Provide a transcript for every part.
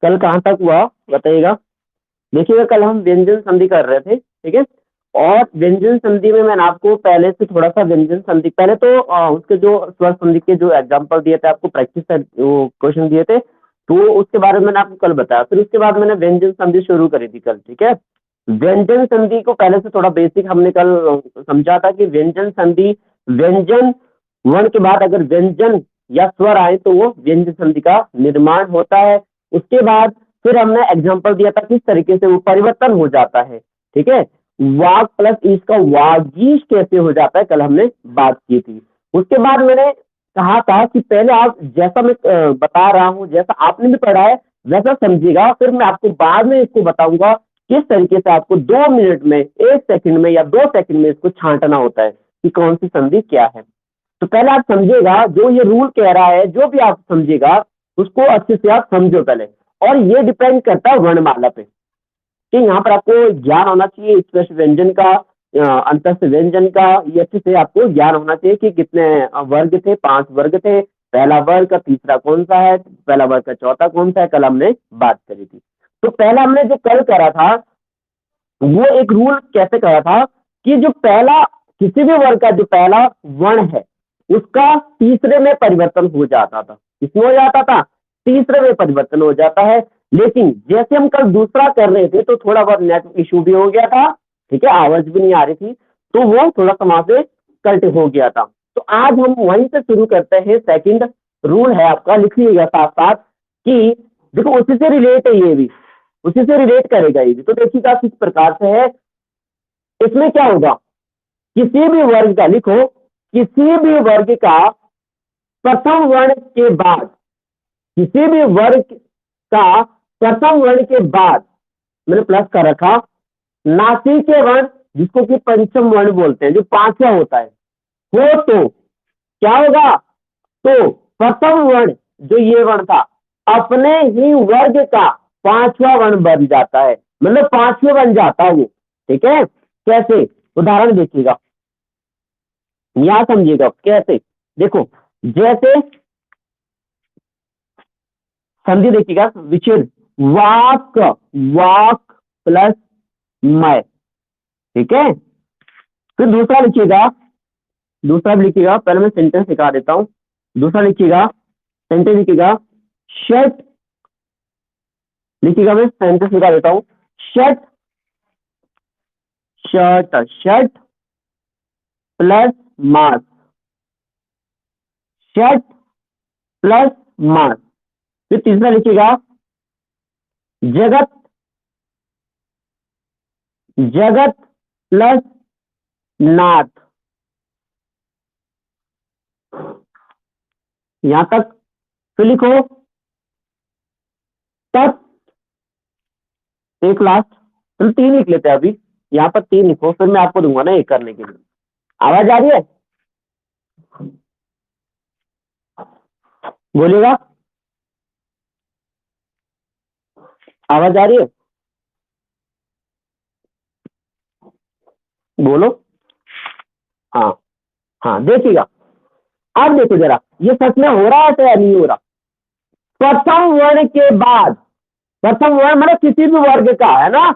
कल कहाँ तक हुआ बताइएगा। देखिएगा कल हम व्यंजन संधि कर रहे थे, ठीक है। और व्यंजन संधि में मैंने आपको पहले से थोड़ा सा व्यंजन संधि, पहले तो उसके जो स्वर संधि के जो एग्जांपल दिए थे आपको, प्रैक्टिस वो क्वेश्चन दिए थे, तो उसके बारे में मैंने आपको कल बताया। फिर उसके बाद मैंने व्यंजन संधि शुरू करी थी कल, ठीक है। व्यंजन संधि को पहले से थोड़ा बेसिक हमने कल समझा था कि व्यंजन संधि, व्यंजन वर्ण के बाद अगर व्यंजन या स्वर आए तो वो व्यंजन संधि का निर्माण होता है। उसके बाद फिर हमने एग्जांपल दिया था किस तरीके से वो परिवर्तन हो जाता है, ठीक है। वाग प्लस ईश का वागीश कैसे हो जाता है, कल हमने बात की थी। उसके बाद मैंने कहा था कि पहले आप जैसा मैं बता रहा हूं, जैसा आपने भी पढ़ा है वैसा समझिएगा, फिर मैं आपको बाद में इसको बताऊंगा किस तरीके से आपको 2 मिनट में, 1 सेकंड में या 2 सेकंड में इसको छांटना होता है कि कौन सी संधि क्या है। तो पहले आप समझिएगा, जो ये रूल कह रहा है जो भी आप समझिएगा उसको अच्छे से आप समझो पहले। और ये डिपेंड करता है वर्णमाला पे कि यहाँ पर आपको ज्ञान होना चाहिए स्पर्श व्यंजन का, अंतस्थ व्यंजन का, ये अच्छे से आपको ज्ञान होना चाहिए कि कितने वर्ग थे, 5 वर्ग थे, पहला वर्ग का तीसरा कौन सा है, पहला वर्ग का चौथा कौन सा है, कल हमने बात करी थी। तो पहला हमने जो कल करा था वो एक रूल कैसे करा था कि जो पहला किसी भी वर्ग का जो पहला वर्ण है उसका तीसरे में परिवर्तन हो जाता था। किसमें हो जाता था? तीसरे में परिवर्तन हो जाता है। लेकिन जैसे हम कल दूसरा कर रहे थे तो थोड़ा बहुत नेटवर्क इशू भी हो गया था, ठीक है, आवाज भी नहीं आ रही थी, तो वो थोड़ा सा वहां से कट हो गया था। तो आज हम वहीं से शुरू करते हैं। सेकंड रूल है आपका, लिख लीजिएगा साथ साथ कि देखो उसी से रिलेट है, ये भी उसी से रिलेट करेगा ये भी। तो देखिएगा किस प्रकार से है। इसमें क्या होगा, किसी भी वर्ग का, लिखो, किसी भी वर्ग का प्रथम वर्ण के बाद, किसी भी वर्ग का प्रथम वर्ण के बाद, मैंने प्लस कर रखा, नासिके वर्ण जिसको कि पंचम वर्ण बोलते हैं, जो पांचवा होता है, हो तो क्या होगा, तो प्रथम वर्ण जो ये वर्ण था अपने ही वर्ग का पांचवा वर्ण बन जाता है, मतलब पांचवें बन जाता है वो, ठीक है। कैसे, उदाहरण देखिएगा, यहां समझिएगा कैसे। देखो जैसे संधि देखिएगा, विच्छेद, वाक, वाक प्लस मैं, ठीक है। फिर दूसरा लिखिएगा, दूसरा भी लिखिएगा, पहले मैं सेंटेंस सिखा देता हूं। दूसरा लिखिएगा, सेंटेंस लिखिएगा, शर्ट लिखिएगा, मैं सेंटेंस सिखा देता हूं। Shirt, shirt, shirt plus mass, shirt plus mass. फिर तीसरा लिखिएगा, जगत, जगत प्लस नाथ। यहां तक। फिर लिखो तत्, एक लास्ट, तो 3 लिख लेते हैं अभी, यहाँ पर 3 लिखो, फिर मैं आपको दूंगा ना एक करने के लिए। आवाज आ रही है, बोलिएगा, आवाज आ रही है, बोलो। हाँ, हाँ देखिएगा, अब देखो जरा ये सच में हो रहा है या नहीं हो रहा। प्रथम वर्ण के बाद, प्रथम वर्ण मतलब किसी भी वर्ग का है ना,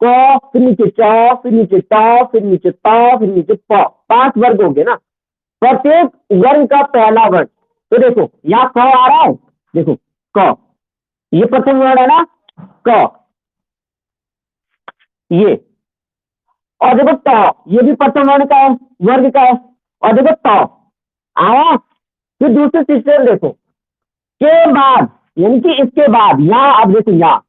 क, फिर नीचे च, फिर नीचे ट, फिर नीचे त, फिर नीचे प, 5 वर्ग हो गए ना। प्रत्येक वर्ग का पहला वर्ण, तो देखो यहाँ क आ रहा है, देखो क, ये प्रथम वर्ण है ना, क, ये, और देखो ट, ये भी प्रथम वर्ण का है, वर्ग का है, और देखो ट आया। फिर दूसरे सिस्टम देखो, के बाद, यानी कि इसके बाद, यहाँ अब देखो यहाँ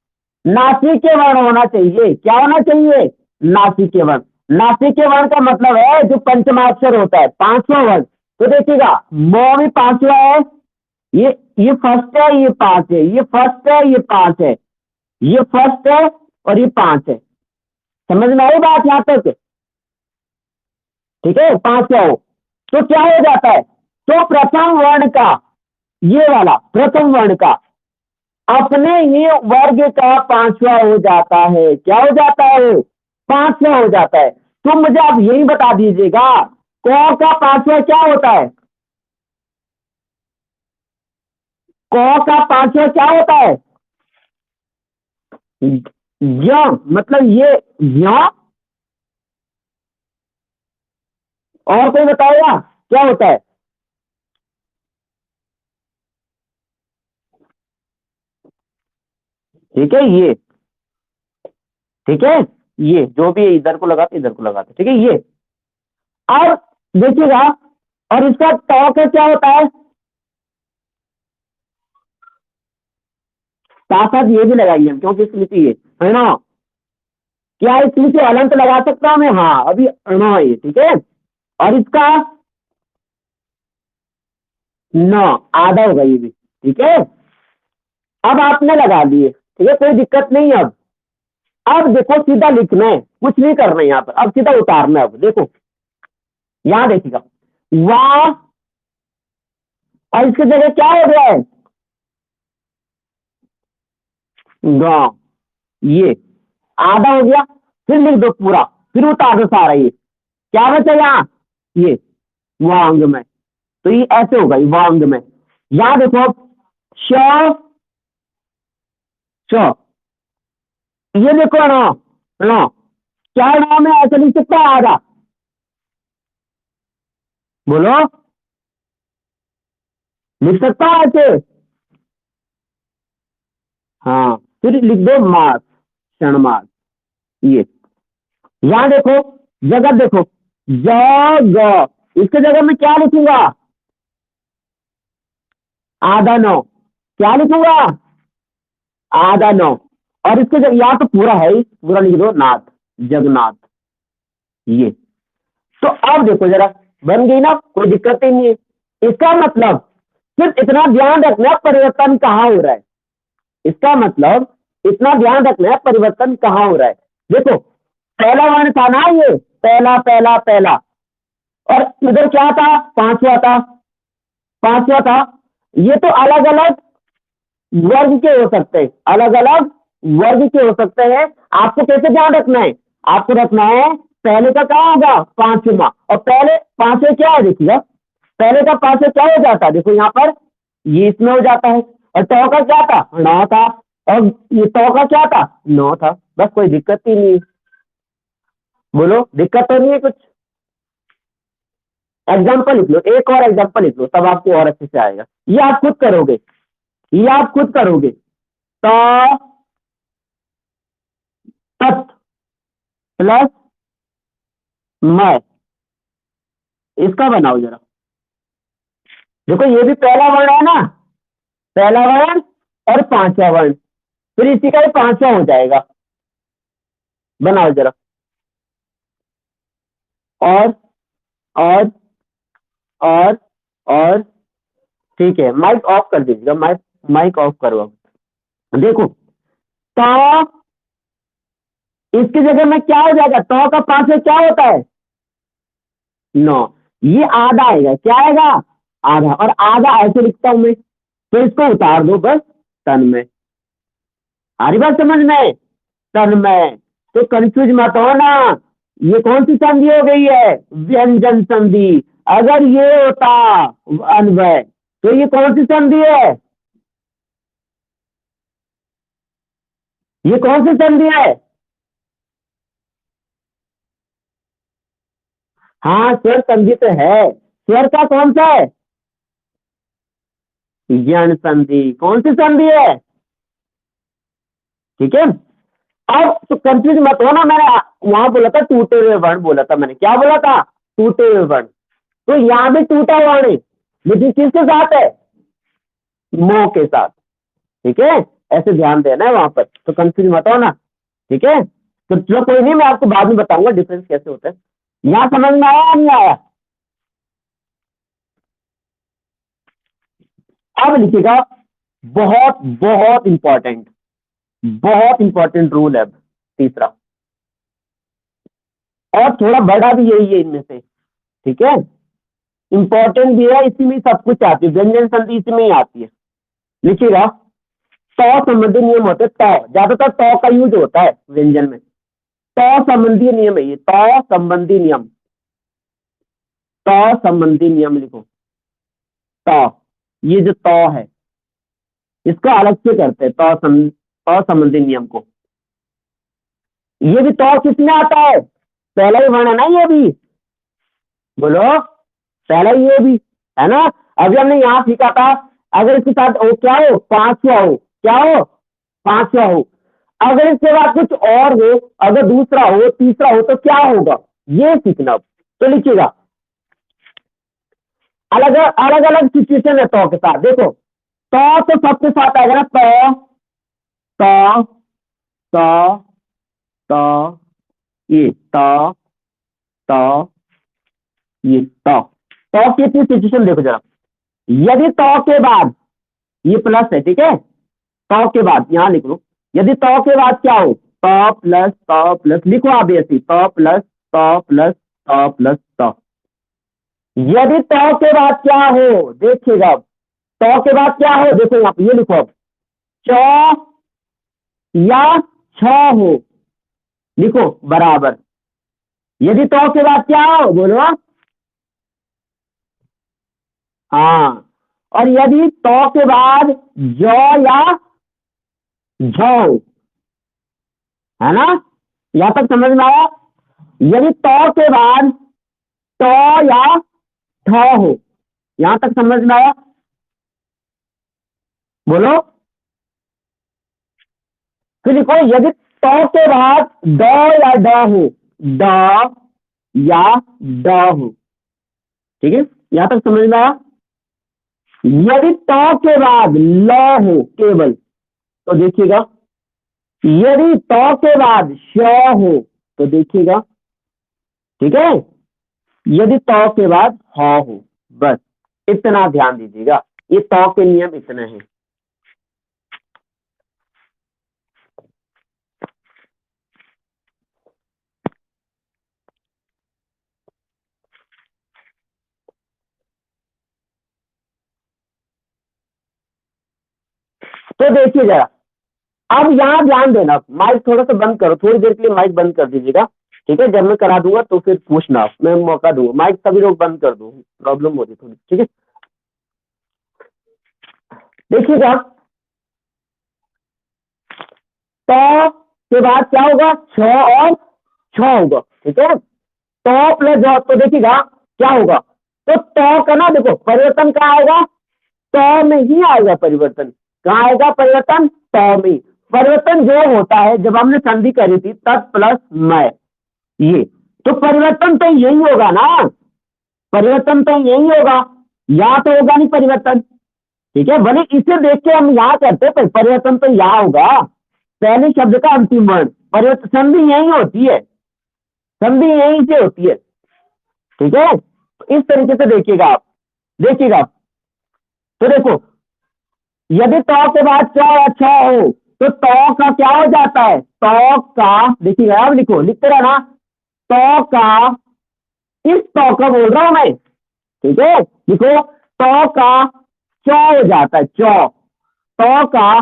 नासिके वर्ण होना चाहिए। क्या होना चाहिए? नासिके वर्ण। नासिके वर्ण का मतलब है जो पंचमाक्षर होता है, 5वां वर्ण। तो देखिएगा म भी 5वां है, ये फर्स्ट है, ये 5 है, ये फर्स्ट है, ये 5 है, ये फर्स्ट है और ये 5 है। समझ में आई बात यहां तक? ठीक है, 5वां हो तो क्या हो जाता है, तो प्रथम वर्ण का, ये वाला प्रथम वर्ण का अपने ही वर्ग का 5वां हो जाता है। क्या हो जाता है? 5वां हो जाता है। तो मुझे आप यही बता दीजिएगा, क का 5वां क्या होता है? क का 5वां क्या होता है? य मतलब ये य। और कोई बताएगा क्या होता है? ठीक है ये, ठीक है ये जो भी है इधर को लगाते इधर को लगाते, ठीक है ये। अब देखिएगा, और इसका टॉ का क्या होता है? साथ साथ ये भी लगाइए हम, क्योंकि इसमें चाहिए है ना। क्या इसमें से अलंत लगा सकता हूं मैं? हाँ अभी अण है ये, ठीक है। और इसका न आधा होगा ये भी, ठीक है। अब आपने लगा दिए, ठीक है, कोई दिक्कत नहीं है। अब देखो सीधा लिखना है, कुछ नहीं करना है यहाँ पर, अब सीधा उतारना है। अब देखो यहाँ देखिएगा, वाह, और इसकी जगह क्या हो गया है? गा, ये आधा हो गया। फिर लिख दो पूरा, फिर उतार दो सारा ये। क्या बचा यहाँ? ये वांग में, तो ये ऐसे होगा, ये वांग में। यहाँ देखो, श श, ये देखो ना, ना क्या नाम है? ऐसे लिख सकता है आधा? बोलो, लिख सकता है ऐसे? हाँ, फिर लिख दो मास, क्षण मास। ये यहाँ देखो, जगह देखो, जग, इसके जगह में क्या लिखूंगा? आधा नौ। क्या लिखूंगा? आधा नौ। और इसके जगह यहाँ तो पूरा है ही, पूरा लिख दो नाथ, जगन्नाथ। ये तो अब देखो जरा, बन गई ना, कोई दिक्कत ही नहीं है। इसका मतलब सिर्फ इतना ध्यान रखना, परिवर्तन कहाँ हो रहा है। इसका मतलब इतना ध्यान रखना है, परिवर्तन कहाँ हो रहा है। देखो पहला वर्ण था ना ये, पहला पहला पहला, और इधर क्या था? पांचवा था, पांचवा था। ये तो अलग अलग वर्ग के हो सकते हैं, अलग अलग वर्ग के हो सकते हैं। आपको कैसे ध्यान रखना है? आपको रखना है पहले का क्या होगा? पांचवा, और पहले पांचवे क्या है देखिएगा, पहले का पांचवे क्या हो जाता है? देखो यहाँ पर ये इसमें हो जाता है, और टॉ का क्या था? नौ था, और ये टॉ का क्या था? नौ था। बस कोई दिक्कत ही नहीं। बोलो दिक्कत तो नहीं है कुछ? एग्जाम्पल लिख लो, एक और एग्जाम्पल लिख लो, तब आपको और अच्छे से आएगा। ये आप खुद करोगे, ये आप खुद करोगे। तो तत् प्लस मैं, इसका बनाओ जरा। देखो ये भी पहला वर्ण है ना, पहला वर्ण और पांचवा वर्ण, फिर इसी का ही पांचवा हो जाएगा। बनाओ जरा। और और और और ठीक है, माइक ऑफ कर दीजिएगा, माइक माइक ऑफ करो। देखो तो इसकी जगह में क्या हो जाएगा? तो का पांचवा क्या होता है? नौ। ये आधा आएगा, क्या आएगा? आधा, और आधा ऐसे लिखता हूं मैं, तो इसको उतार दो बस, तन में। आ रही बात समझ में? तन में। तो कंफ्यूज मत हो ना, ये कौन सी संधि हो गई है? व्यंजन संधि। अगर ये होता अन्वय, तो ये कौन सी संधि है? ये कौन सी संधि है? हाँ स्वर संधि तो है, स्वर का कौन सा है? ज्ञान संधि। कौन सी संधि है? ठीक है। अब तो कंफ्यूज मत हो ना, मैंने वहां बोला था टूटे हुए वर्ण, बोला था मैंने, क्या बोला था? टूटे हुए वर्ण। तो यहाँ भी टूटा वर्ण है, लेकिन किसके साथ है? मोह के साथ। ठीक है, ऐसे ध्यान देना है वहां पर, तो कंफ्यूज मत हो ना। ठीक है, तो चलो कोई नहीं, मैं आपको बाद में बताऊंगा डिफरेंस कैसे होता है। यहाँ समझ में आया नहीं आया? अब लिखिएगा, बहुत बहुत इंपॉर्टेंट, बहुत इंपॉर्टेंट रूल है अब, तीसरा, और थोड़ा बड़ा भी यही है इनमें से। ठीक है, इंपॉर्टेंट भी है, इसी में सब कुछ आती है, व्यंजन संधि इसी में ही आती है। लिखिएगा, तौ संबंधी नियम होते हैं, तौ ज्यादातर तौ का यूज होता है व्यंजन में। तौ संबंधी नियम है ये, तौ संबंधी नियम, तौ संबंधी नियम लिखो। तौ, ये जो तौ है, इसको अलग से करते हैं, तौ संबंधी नियम को। ये भी तो किसमें आता है, पहला ही वर्ण है ना ये भी, बोलो पहला ही ये भी है ना। अभी हमने यहाँ सीखा था, अगर इसके साथ ओ क्या हो, पांचवा हो, क्या हो, पांचवा हो। अगर इसके बाद कुछ और हो, अगर दूसरा हो तीसरा हो तो क्या होगा, ये सीखना। तो लिखिएगा, अलग अलग अलग सिचुएशन है तो के साथ, देखो तो सबके साथ आएगा ना, तो तो तो ये तो ये तो की सिचुएशन देखो जरा। यदि तो के बाद ये प्लस है, ठीक है, तो के बाद यहां लिख लो, यदि तो के बाद क्या हो, तो प्लस लिखो आप ऐसी, तो प्लस तो प्लस तो प्लस तो। यदि तो के बाद क्या हो, देखिएगा तो के बाद क्या हो, देखो यहाँ पे ये लिखो अब, चौ या छ हो, लिखो बराबर। यदि तो के बाद क्या हो, बोलो, हाँ, और यदि तो के बाद जौ या झौ, है ना, यहां तक समझ में आया। यदि तो के बाद तो या ठ हो, यहां तक समझ में आया, बोलो। फिर लिखो, यदि तो के बाद ड या ड हो, ड या ड हो, ठीक है, यहां तक समझ में आया। यदि तो के बाद ल हो केवल, तो देखिएगा, यदि तो के बाद श हो तो देखिएगा, ठीक है, यदि तो के बाद ह हो, बस इतना ध्यान दीजिएगा, ये तो के नियम इतने हैं। तो देखिए जरा, अब यहाँ ध्यान देना, माइक थोड़ा सा बंद करो, थोड़ी देर के लिए माइक बंद कर दीजिएगा, ठीक है, जब मैं करा दूंगा तो फिर पूछना, मैं मौका दूंगा, माइक सभी लोग बंद कर दो, प्रॉब्लम हो रही थोड़ी, ठीक है। देखिएगा, तो के बाद क्या होगा, छ और छ होगा, ठीक है, तो प्लस जॉ, तो देखिएगा क्या होगा, तो का ना देखो परिवर्तन कहाँ आएगा, तो में ही आएगा परिवर्तन, कहाँ आएगा परिवर्तन, तो में। परिवर्तन जो होता है जब हमने संधि करी थी तत् प्लस मैं, ये तो परिवर्तन तो यही होगा ना, परिवर्तन तो यही होगा, यहाँ तो होगा नहीं परिवर्तन, ठीक है, भले इसे देख के हम यहाँ करते तो परिवर्तन तो यहाँ होगा, पहले शब्द का अंतिम वर्ण, परिवर्तन संधि यही होती है, संधि यहीं से होती है, ठीक है, तो इस तरीके से देखिएगा आप, देखिएगा, तो देखो, यदि तो के बाद च अच्छा हो तो का क्या हो जाता है, तो का, देखिएगा आप लिखो, लिखते रहना, तो का, इस तो का बोल रहा हूं मैं, ठीक है, लिखो, तो का चौ हो जाता है, चौ, तो का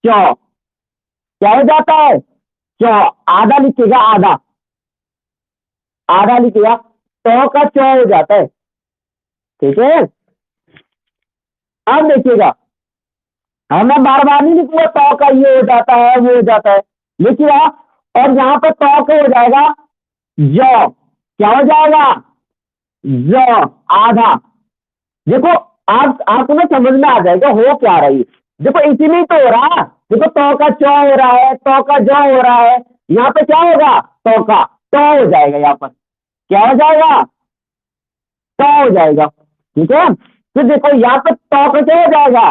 चौ क्या हो जाता है, चौ, आधा लिखिएगा, आधा, आधा लिखिएगा, तो का चौ हो जाता है, ठीक है। अब देखिएगा, मैं बार बार नहीं लिखूंगा, तो का ये हो जाता है वो हो जाता है, लिखिएगा, और यहाँ पर तो का हो जाएगा जौ, क्या हो जाएगा, जौ, आधा, देखो आप आपको ना समझ में आ जाएगा हो क्या रही है, देखो इसी में ही तो हो रहा है, देखो तो का चौ हो रहा है, तो का जौ हो रहा है, यहाँ पे क्या होगा, तो का तो हो जाएगा, यहाँ पर क्या हो जाएगा, तो हो जाएगा, ठीक है। फिर देखो यहाँ पे तो का क्या हो जाएगा,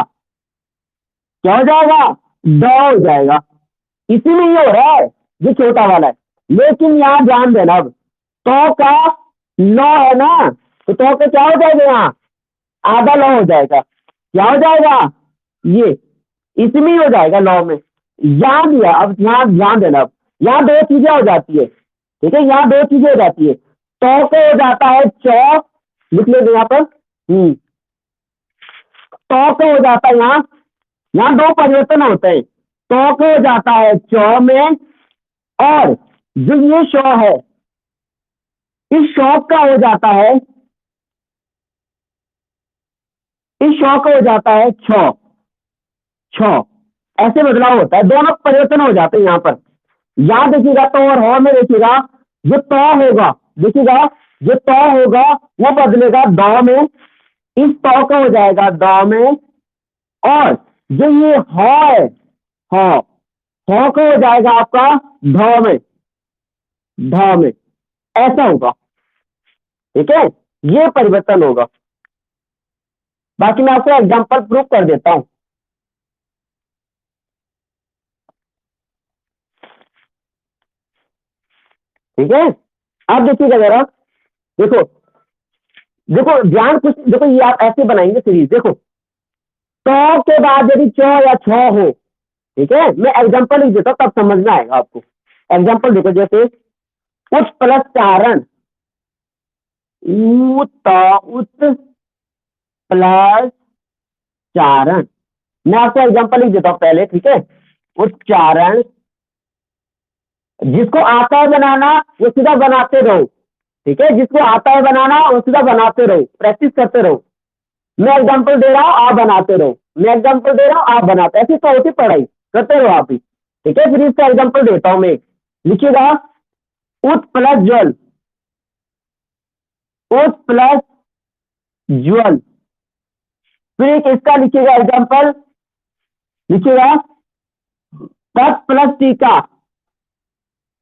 क्या हो जाएगा, द हो जाएगा, इसी में ये हो रहा है, जो छोटा वाला है, लेकिन यहाँ ध्यान देना, अब तो का लॉ है ना, तो का क्या हो जाएगा, यहाँ आधा लॉ हो जाएगा, क्या हो जाएगा, ये इसी में ही हो जाएगा लॉ में, यहाँ दिया, अब यहाँ ध्यान देना, अब यहाँ दो चीजें हो जाती है, ठीक है, यहाँ दो चीजें हो जाती है, तो को हो जाता है चौ, लिख लेंगे यहाँ पर, तो को हो जाता है यहाँ दो परिवर्तन होते हैं, तो को हो जाता है चौ में, और जो ये शौ है, इस शौ का हो जाता है, इस शौ का हो जाता है छ, छ, ऐसे बदलाव होता है, दोनों परिवर्तन हो जाते हैं यहाँ पर, यहाँ देखिएगा तो और ह में देखिएगा जो त होगा, देखिएगा जो त होगा वो बदलेगा द में, इस त का हो जाएगा द में, और जो ये ह है, ह ह का हो जाएगा आपका ध में, ध में, ऐसा होगा। ठीक है, ये परिवर्तन होगा। बाकी मैं आपको एग्जांपल प्रूफ कर देता हूं। ठीक है, अब देखिएगा जरा, देखो देखो ध्यान, कुछ देखो, ये आप ऐसे बनाएंगे सीरीज, देखो तो के बाद यदि च या छ हो, ठीक है, मैं एग्जांपल लिख देता हूं तब समझ में आएगा आपको। एग्जांपल देखो, जैसे उत प्लस चारण, उत प्लस चारण, मैं आपको एग्जांपल लिख देता हूं पहले, ठीक है। उच्चारण, जिसको आता है बनाना वो सीधा बनाते रहो, ठीक है, जिसको आता है बनाना वो सीधा बनाते रहो, प्रैक्टिस करते रहो। मैं एग्जांपल दे रहा हूं, आप बनाते रहो, मैं एग्जांपल दे रहा हूं, आप बनाते, ऐसी तो होती पढ़ाई, करते रहो आप ही। ठीक है, फिर इसका एग्जांपल देता हूं मैं, लिखिएगा उत प्लस ज्वल, उत प्लस ज्वल, फिर एक इसका लिखिएगा एग्जांपल, लिखिएगा तत् प्लस टीका,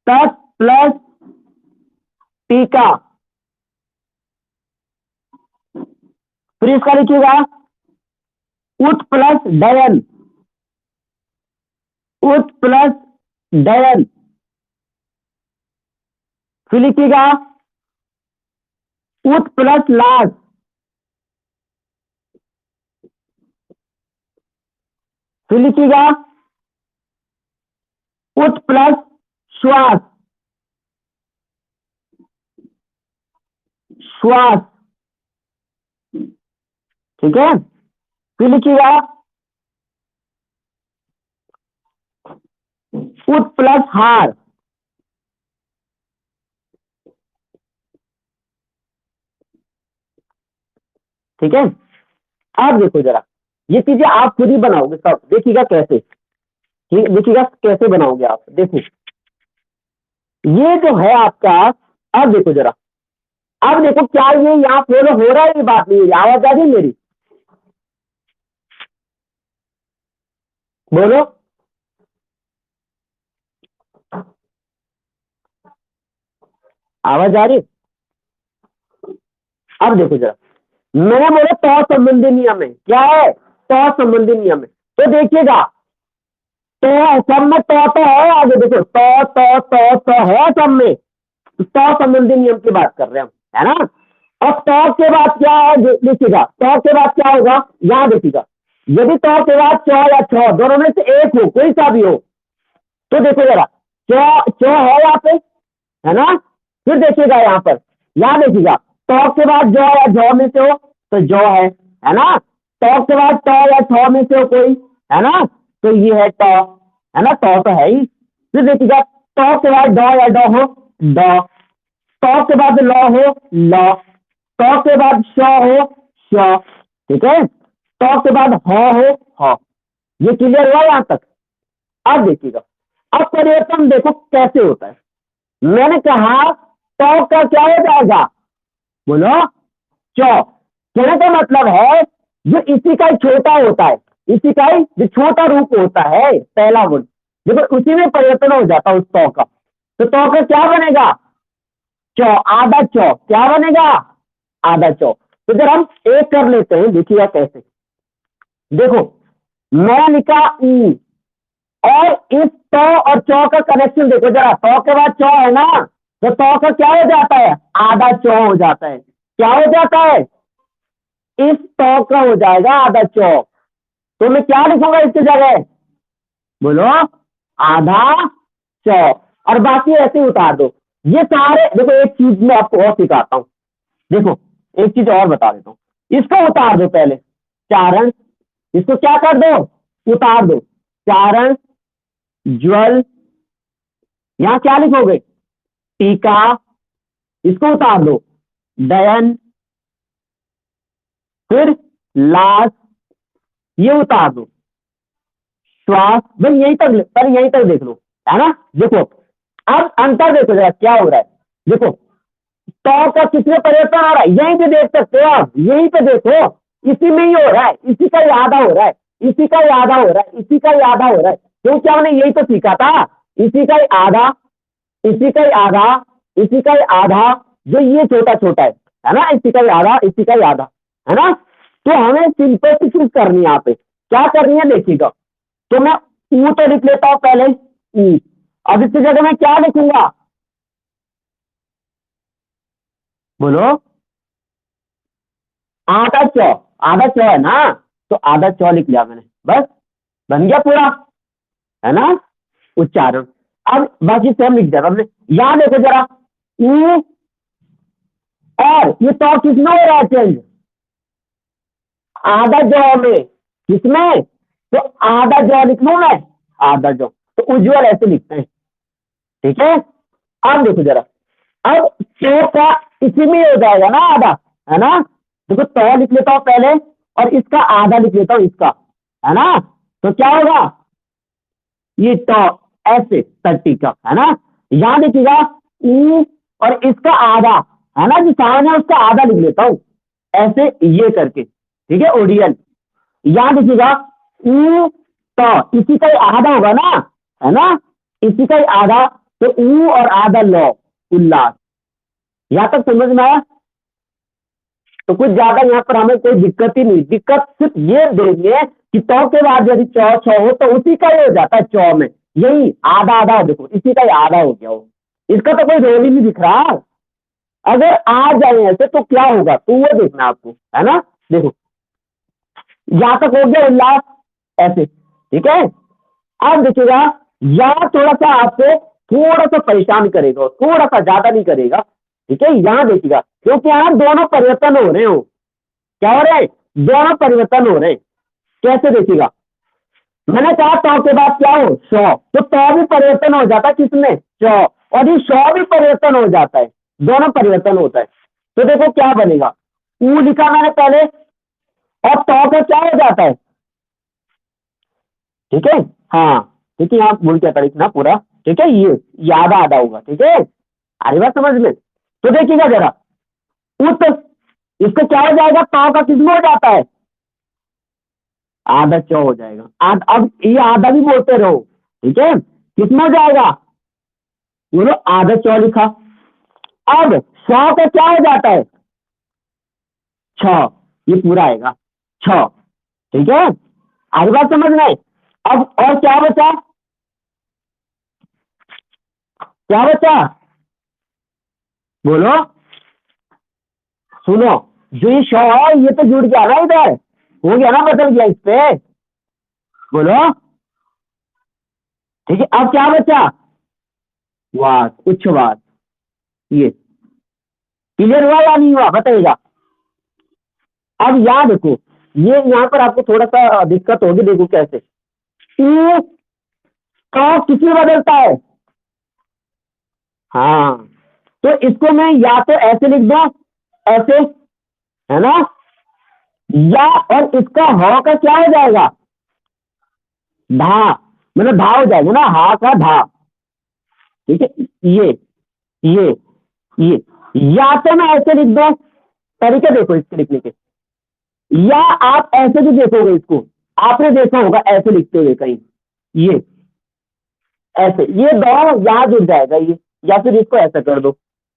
तत् प्लस टीका, फिर इसका लिखिएगा उत प्लस डयन, उत प्लस डयन, फिर लिखिएगा उत प्लस लाश, फिर लिखिएगा उत प्लस श्वास, श्वास, ठीक है, फिर लिखिएगा उत प्लस हार, ठीक है। अब देखो जरा, ये चीजें आप खुद ही बनाओगे सब, देखिएगा कैसे, ठीक, देखिएगा कैसे बनाओगे आप, देखो ये जो है आपका। अब देखो जरा, अब देखो क्या ये यहाँ फॉलो हो रहा है, ये बात नहीं है, आवाज आ रही है मेरी, बोलो, आवाज आ रही है? अब देखो जरा, मैंने बोला तो संबंधी नियम है, क्या है, तो संबंधी नियम है, तो देखिएगा तो सब में तो है, आगे देखो तो है सब में, तो संबंधी नियम की बात कर रहे हैं हम, है ना। अब तो के बाद क्या है, देखिएगा तो के बाद क्या होगा, यहां देखिएगा, यदि तो के बाद च या छ दोनों में से एक हो, कोई सा भी हो, तो देखो जरा, च है यहाँ पे, है ना, फिर देखिएगा यहाँ पर, यहाँ देखिएगा तो के बाद जो या झ में से हो, तो जो है ना, तो के बाद तो या छ में से हो कोई, है ना, तो ये है तो, है ना, तो है ही। फिर देखिएगा तो के बाद ड या ड हो, ड, तो के बाद ल हो, ल, तो के बाद श हो, श, ठीक है, तो के बाद ह हो, ह। ये क्लियर हुआ यहाँ तक? अब देखिएगा, अब परिवर्तन देखो कैसे होता है। मैंने कहा तो का क्या हो जाएगा, बोलो, चौ। कहने का मतलब है जो इसी का ही छोटा होता है, इसी का ही जो छोटा रूप होता है पहला गुण, देखो उसी में परिवर्तन हो जाता है उस तो का, तो तो का क्या बनेगा, चौ, आधा चौ, क्या बनेगा, आधा चौ। तो जब हम एक कर लेते हैं, देखिएगा कैसे, देखो मैं लिखा ई, और इस तो और चौ का कनेक्शन देखो जरा, तो के बाद चौ है ना, तो तो का क्या हो जाता है, आधा चौ हो जाता है, क्या हो जाता है, इस तो का हो जाएगा आधा चौ। तो मैं क्या लिखूंगा इसकी जगह, बोलो, आधा चौ, और बाकी ऐसे ही उतार दो। ये सारे देखो, एक चीज मैं आपको और सिखाता हूँ, देखो एक चीज और बता देता हूँ, इसको उतार दो पहले, चारण, इसको क्या कर दो, उतार दो, चारण, ज्वल, यहां क्या लिखोगे, टीका, इसको उतार दो, दयन, फिर लाश, ये उतार दो, श्वास, भाई यहीं तक, पर यहीं तक देख लो, है ना, देखो अब अंतर देखो जरा क्या हो रहा है, देखो तो का किसमें परिवर्तन हो रहा है, यहीं पे देख सकते हो आप, यहीं पे देखो, इसी में ही हो रहा है, इसी का ही आधा हो रहा है, इसी का ही आधा हो रहा है, इसी का ही आधा हो रहा है, क्योंकि हमने यही तो सीखा था, इसी का ही आधा, इसी का ही आधा, इसी का ही आधा, जो ये छोटा छोटा है ना, इसी का ही आधा, इसी का ही आधा, है ना। तो हमें सिंपल सी चीज करनी है, यहाँ पे क्या करनी है देखिएगा, तो मैं ऊ तो लिख लेता हूं पहले, ऊ, अब इसकी जगह मैं क्या लिखूंगा, बोलो, आधा चौ, आधा चौ है ना, तो आधा चौ लिख लिया मैंने, बस बन गया पूरा, है ना, उच्चारण। अब बाकी सब लिख दिया हमने, याद देखो जरा, ऊ और ये तो किसमें हो रहा है चेंज, आधा जौ में, किसमें, तो आधा जौ लिख लू मैं, आधा जौ, तो उज्जवल ऐसे लिखते हैं, ठीक है। अब देखो जरा, अब तो का इसी में हो जाएगा ना आधा, है ना, देखो तो लिख लेता हूं पहले, और इसका आधा लिख लेता हूं इसका, है ना, तो क्या होगा, ये तो ऐसे 30 का, है ना, यहां देखिएगा ई, और इसका आधा, है ना, जो सामने है उसका आधा लिख लेता हूं, ऐसे ये करके, ठीक है, ओडियन, यहां देखिएगा ऊ, तो इसी का ही आधा होगा ना, है ना, इसी का ही आधा, तो ऊ और आधा लो, उल्लास, यहां तक समझ में आया, तो कुछ ज्यादा यहाँ पर हमें कोई दिक्कत ही नहीं, दिक्कत सिर्फ ये देंगे कि तो के बाद यदि चौ छौ हो तो उसी का ही हो जाता है चौ में, यही आधा आधा, देखो इसी का ही आधा हो गया हो, इसका तो कोई रोल ही नहीं दिख रहा, अगर आ जाए ऐसे तो क्या होगा, तो वो देखना आपको, है ना, देखो यहां तक हो गया उल्लास, ऐसे, ठीक है। अब देखिएगा यहाँ थोड़ा सा आपको थोड़ा सा परेशान करेगा, थोड़ा सा, ज्यादा नहीं करेगा, ठीक है, यहाँ देखिएगा, क्योंकि यहाँ दोनों परिवर्तन हो रहे हो, क्या हो रहे हैं, दोनों परिवर्तन हो रहे हैं, कैसे देखिएगा, मैंने कहा तो के बाद क्या हो, सौ, तो भी परिवर्तन हो जाता है किसमें, सौ, और ये सौ भी परिवर्तन हो जाता है, दोनों परिवर्तन होता है, तो देखो क्या बनेगा, ऊ लिखा मैंने पहले, और तो का क्या हो जाता है, ठीक है, हाँ, ठीक है, आप भूल क्या लिखना पूरा, ठीक है, ये आधा आधा होगा, ठीक है, अरे बात समझ में, तो देखिएगा जरा, उत, इसको क्या हो जाएगा, तो का किसमें हो जाता है, आधा चौ हो जाएगा, अब ये आधा भी बोलते रहो, ठीक है, किसमें हो जाएगा, बोलो आधा चौ लिखा, अब सौ का क्या हो जाता है, छ, ये पूरा आएगा, छ, ठीक है, आगे बात समझ में, अब और क्या बचा, क्या बचा, बोलो, सुनो, जो ये शो है ये तो जुड़ गया ना, इधर हो गया ना, बदल गया इस पे, बोलो, ठीक है, अब क्या बचा, वास, उच्छ्वास, ये क्लियर हुआ या नहीं हुआ बताइएगा। अब यहाँ देखो, ये यहाँ पर आपको थोड़ा सा दिक्कत होगी, देखो कैसे, ई का किसमें बदलता है, हाँ, तो इसको मैं या तो ऐसे लिख दूं, ऐसे, है ना, या और इसका ह का क्या हो जाएगा, धा, मतलब धा हो जाएगा ना, हा का धा, ठीक है, ये ये, या तो मैं ऐसे लिख दो, तरीके देखो इसके लिखने के, या आप ऐसे भी देखोगे इसको, आपने देखा होगा ऐसे लिखते हुए कहीं, ये ऐसे, ये दोनों यहाँ जुड़ जाएगा ये, या फिर इसको ऐसा कर दो,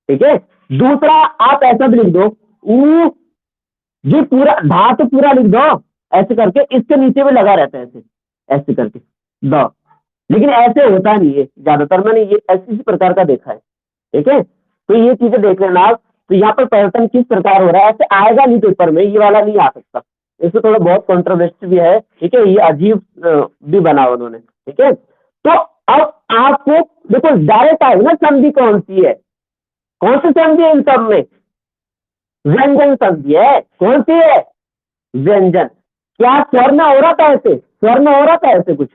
ठीक है, दूसरा आप ऐसा भी लिख दो, ऊ, ये पूरा धा तो पूरा लिख दो, ऐसे करके इसके नीचे भी लगा रहता है, ऐसे ऐसे करके द, लेकिन ऐसे होता नहीं है ज्यादातर, मैंने ये इसी प्रकार का देखा है, ठीक है, तो ये चीजें देख लेना आप, तो यहाँ पर परिवर्तन किस प्रकार हो रहा है, ऐसे आएगा नहीं पेपर में, ये वाला नहीं आ सकता, इसमें थोड़ा बहुत कंट्रोवर्सी भी है, ठीक है, ये अजीब भी बना उन्होंने, ठीक है, तो अब आपको देखो डायरेक्ट आएगी ना, संधि कौन सी है, कौन सी संधि है इन सब में, व्यंजन संधि है, कौन सी है, व्यंजन, क्या स्वर में हो रहा था ऐसे, स्वर में हो रहा था ऐसे कुछ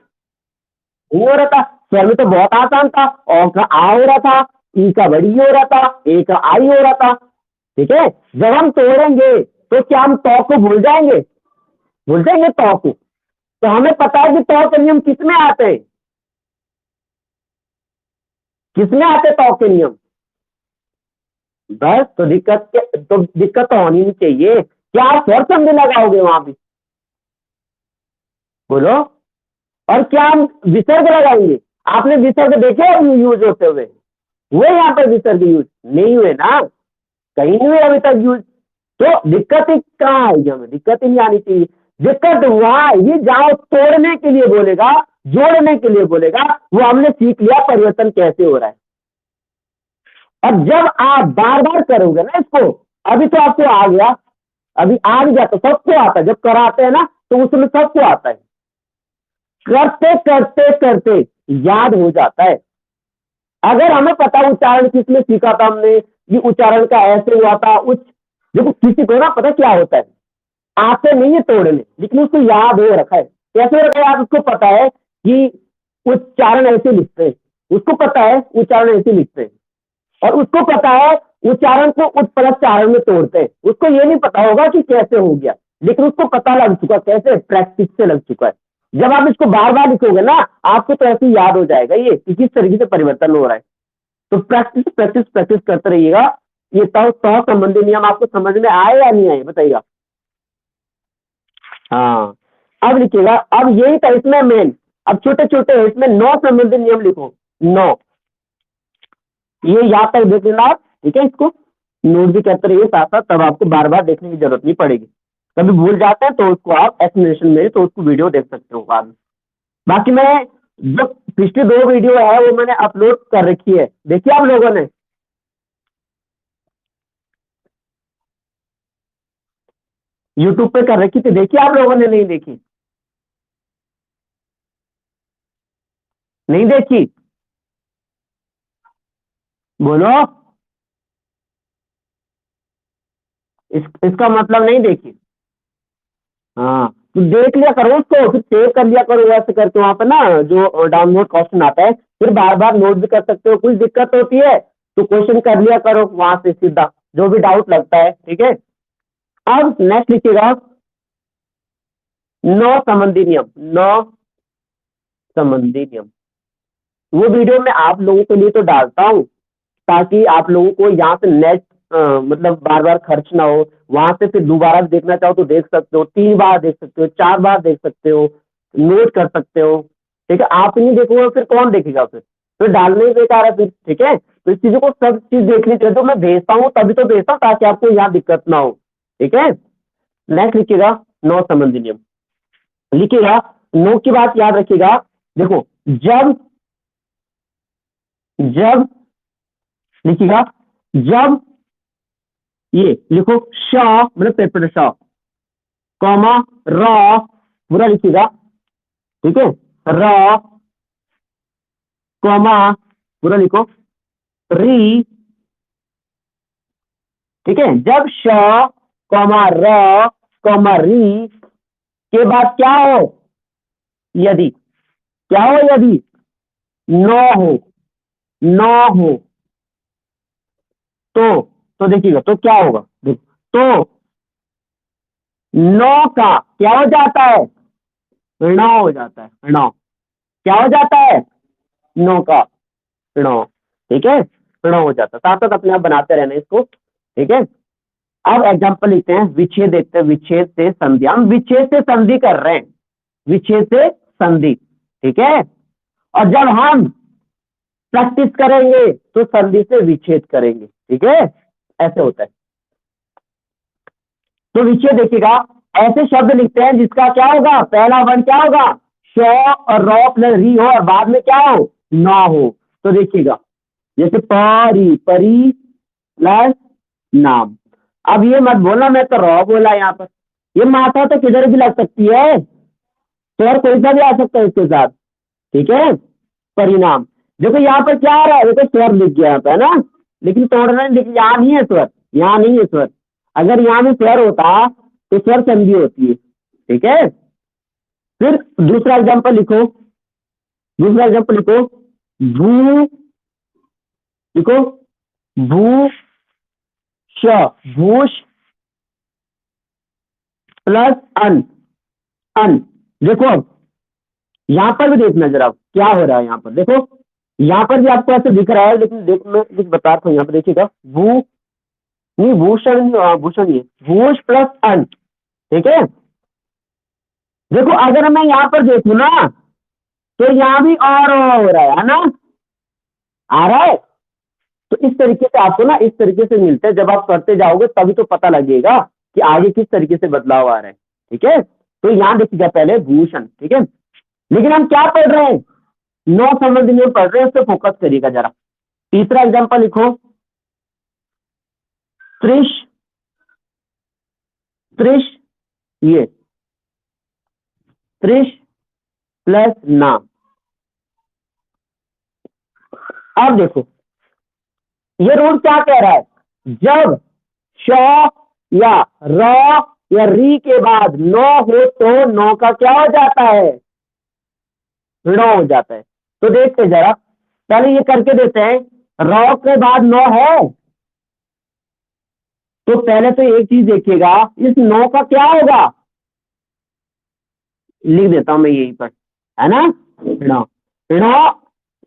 नहीं हो रहा था, स्वर में तो बहुत आसान था, और का आ हो रहा था, ई का बड़ी हो रहा था, ए का आई हो रहा था, ठीक है, जब हम तोड़ेंगे तो क्या हम तो को भूल जाएंगे तो को, तो हमें पता है कि तो के नियम किसमें आते हैं, किसमें आते टॉक के नियम? बस, तो दिक्कत तो होनी नहीं चाहिए। क्या आप स्वर संधि लगाओगे वहां भी? बोलो। और क्या हम विसर्ग लगाएंगे? आपने विसर्ग देखे यूज होते हुए यहाँ पर विसर्ग यूज नहीं हुए ना, कहीं नहीं हुए अभी तक यूज। तो दिक्कत ही कहाँ आएगी? हमें दिक्कत ही नहीं आनी चाहिए। दिक्कत वहां आएगी जहां तोड़ने के लिए बोलेगा, जोड़ने के लिए बोलेगा। वो हमने सीख लिया परिवर्तन कैसे हो रहा है। और जब आप बार बार करोगे ना इसको, अभी तो आपको आ गया, अभी आ नहीं जाता, सबको आता है। जब कराते हैं ना तो उसमें सबको आता है। करते करते करते याद हो जाता है। अगर हमें पता उच्चारण किसमें सीखा था हमने, ये उच्चारण का ऐसे हुआ था उच्च। देखो किसी को ना पता क्या होता है, आते नहीं है तोड़ने, लेकिन उसको याद हो रखा है। कैसे हो रखा है? आप उसको पता है कि उच्चारण ऐसे लिखते हैं, उसको पता है उच्चारण ऐसे लिखते हैं, और उसको पता है उच्चारण को उत्पलचारण में तोड़ते हैं। उसको ये नहीं पता होगा कि कैसे हो गया, लेकिन उसको पता लग चुका, कैसे? प्रैक्टिस से लग चुका है। जब आप इसको बार बार लिखोगे ना, आपको तो ऐसे याद हो जाएगा ये कि किस तरीके से परिवर्तन हो रहा है। तो प्रैक्टिस प्रैक्टिस प्रैक्टिस करते रहिएगा। ये तो संबंधी नियम आपको समझ में आए या नहीं आए बताइएगा? हाँ, अब लिखिएगा। अब यही था इसमें मेन। अब छोटे छोटे है इसमें 9 संबंधी नियम लिखो। 9, ये याद तक देख लेना आप, ठीक है? इसको नोट भी करते रहिए साथ साथ, तब आपको बार बार देखने की जरूरत नहीं पड़ेगी। कभी भूल जाते हैं तो उसको आप एक्सप्लेनेशन में तो उसको वीडियो देख सकते हो बाद में। बाकी मैं जो पिछली 2 वीडियो है वो मैंने अपलोड कर रखी है, देखिए आप लोगों ने। यूट्यूब पे कर रखी थी, देखिए आप लोगों ने? नहीं देखी? नहीं देखी? बोलो। इसका मतलब नहीं देखी? हाँ, तो देख लिया करो उसको, फिर सेव कर लिया करो वैसे करके वहां पे ना, जो डाउनलोड का ऑप्शन आता है, फिर बार बार नोट भी कर सकते हो। कुछ दिक्कत होती है तो क्वेश्चन कर लिया करो वहां से सीधा, जो भी डाउट लगता है, ठीक है? अब नेक्स्ट लिखिएगा 9 संबंधी नियम। 9 संबंधी नियम, वो वीडियो मैं आप लोगों के लिए तो डालता हूँ ताकि आप लोगों को यहाँ से नेट मतलब बार बार खर्च ना हो। वहां से फिर दोबारा देखना चाहो तो देख सकते हो, 3 बार देख सकते हो, 4 बार देख सकते हो, नोट कर सकते हो। ठीक है? आप नहीं देखोगे फिर कौन देखेगा? फिर डालने ही बेकार है फिर। ठीक है? तो इस चीजों को सब चीज देखनी चाहिए। तो मैं भेजता हूँ, तभी तो भेजता हूँ ताकि आपको यहाँ दिक्कत ना हो। ठीक है? नेक्स्ट लिखिएगा 9 संबंधी नियम। लिखिएगा 9 की बात याद रखिएगा। देखो, जब जब लिखिएगा, जब ये लिखो श मतलब पेपर श, कॉमा र, पूरा लिखिएगा। ठीक है? र, कॉमा, पूरा लिखो, री। ठीक है? जब श, कॉमा र, कॉमा री के बाद क्या हो? यदि क्या हो? यदि न हो, न हो तो देखिएगा तो क्या होगा। देख, तो नौ का क्या हो जाता है? ण हो जाता है। ण क्या हो जाता है? नौ का ण। ठीक है? ण हो जाता है। साथ साथ अपने आप बनाते रहना इसको। ठीक है? अब एग्जांपल लिखते हैं, विच्छेद देखते हैं। विच्छेद से संधि, हम विच्छेद से संधि कर रहे हैं। विच्छेद से संधि। ठीक है? और जब हम प्रैक्टिस करेंगे तो संधि से विच्छेद करेंगे। ठीक है? ऐसे होता है। तो विच्छेद देखिएगा, ऐसे शब्द लिखते हैं जिसका क्या होगा? पहला वर्ण क्या होगा? श और र प्लस री हो और बाद में क्या हो? ना हो। तो देखिएगा, जैसे परी, परी प्लस नाम। अब ये मत बोलना मैं तो रॉ बोला यहाँ पर। ये मात्रा तो किधर भी लग सकती है, तो और कोई सा भी आ सकता है इसके साथ। ठीक है? परिणाम। देखो यहाँ पर क्या आ रहा है? देखो स्वर लिख गया यहाँ पे, है ना? लेकिन तोड़ना नहीं लिख, यहाँ नहीं है स्वर, यहाँ नहीं है स्वर। अगर यहाँ भी स्वर होता तो स्वर संधि होती है। ठीक है? फिर दूसरा एग्जांपल लिखो। दूसरा एग्जांपल लिखो, भू, लिखो भू श, भूष प्लस अन, अन। देखो अब यहाँ पर भी देखना जरा क्या हो रहा है। यहाँ पर देखो, यहाँ पर भी आपको ऐसे दिख रहा है, लेकिन देख मैं कुछ बता रहा हूँ, यहाँ पे देखिएगा, भू नहीं, भूषण नहीं, भूषण नहीं, भूष प्लस अन, ठीक है। देखो अगर मैं यहाँ पर देखूँ ना, तो यहाँ भी और हो रहा है ना, आ रहा है। तो इस तरीके से आपको ना, इस तरीके से मिलते हैं, जब आप करते जाओगे तभी तो पता लगेगा कि आगे किस तरीके से बदलाव आ रहा है, ठीक है। तो यहाँ देखिएगा पहले भूषण, ठीक है। लेकिन हम क्या पढ़ रहे हैं, नौ संबंध नियम पढ़ रहे हैं, उस पर फोकस करिएगा जरा। तीसरा एग्जांपल लिखो, त्रिश, त्रिश, ये त्रिश प्लस ना। अब देखो ये रूल क्या कह रहा है, जब श या र या री के बाद नो हो तो नो का क्या हो जाता है, ऋण हो जाता है। तो देखते जरा, पहले ये करके देते हैं, र के बाद नो है, तो पहले तो एक चीज देखिएगा, इस नो का क्या होगा, लिख देता हूं मैं यहीं पर, है ना, ऋण, ऋण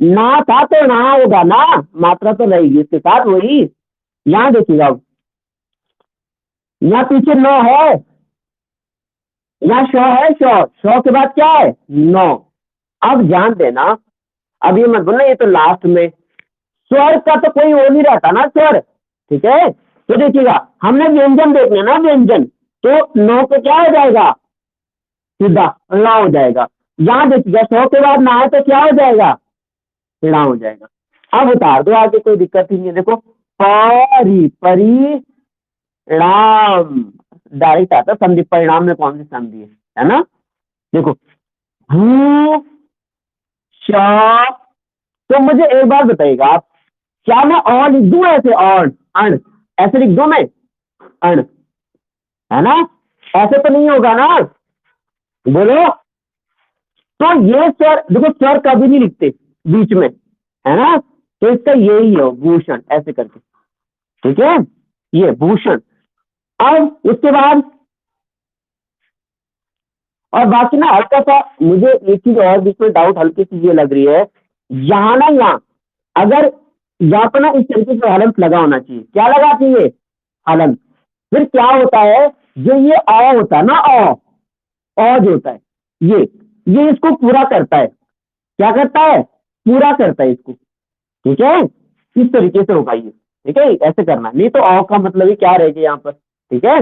ना था तो ना होगा ना, मात्रा तो रहेगी इसके साथ वही। यहां देखिएगा, अब यहाँ पीछे नो है, यहाँ श है, श के बाद क्या है, नो। अब ध्यान देना, अब ये मत बोलना ये तो लास्ट में, स्वर का तो कोई वो नहीं रहता ना स्वर, ठीक है। तो देखिएगा हमने व्यंजन देखने ना, व्यंजन, तो नो पे क्या हो जाएगा, सीधा ला हो जाएगा। यहाँ देखिएगा सौ के बाद ना है तो क्या हो जाएगा, ऋणा हो जाएगा। अब उतार दो आगे, कोई दिक्कत ही नहीं है। देखो परी, परिणाम डायरेक्ट आता है, संधि परिणाम में कौन सी संधि है ना। देखो भू श, तो मुझे एक बार बताइएगा आप, क्या मैं और लिख दूं ऐसे, और अण ऐसे लिख दूं मैं, अण, है ना, ऐसे तो नहीं होगा ना, बोलो। तो ये स्वर देखो, स्वर कभी नहीं लिखते बीच में, है ना, तो इसका यही है भूषण, ऐसे करके, ठीक है, ये भूषण। अब उसके बाद और बाकी ना हल्का सा मुझे एक चीज और बीच में डाउट हल्की सी ये लग रही है, यहाँ ना, यहाँ अगर यहाँ पर ना इस तरीके से हलंत लगा होना चाहिए, क्या लगा चाहिए, हलंत। फिर क्या होता है, जो ये अ होता है ना, अ जो होता है, ये इसको पूरा करता है, क्या करता है, पूरा करता है इसको, ठीक है। इस तरीके से होगा ये, ठीक है, ऐसे करना, नहीं तो अ का मतलब ही क्या रहेगा यहाँ पर, ठीक है।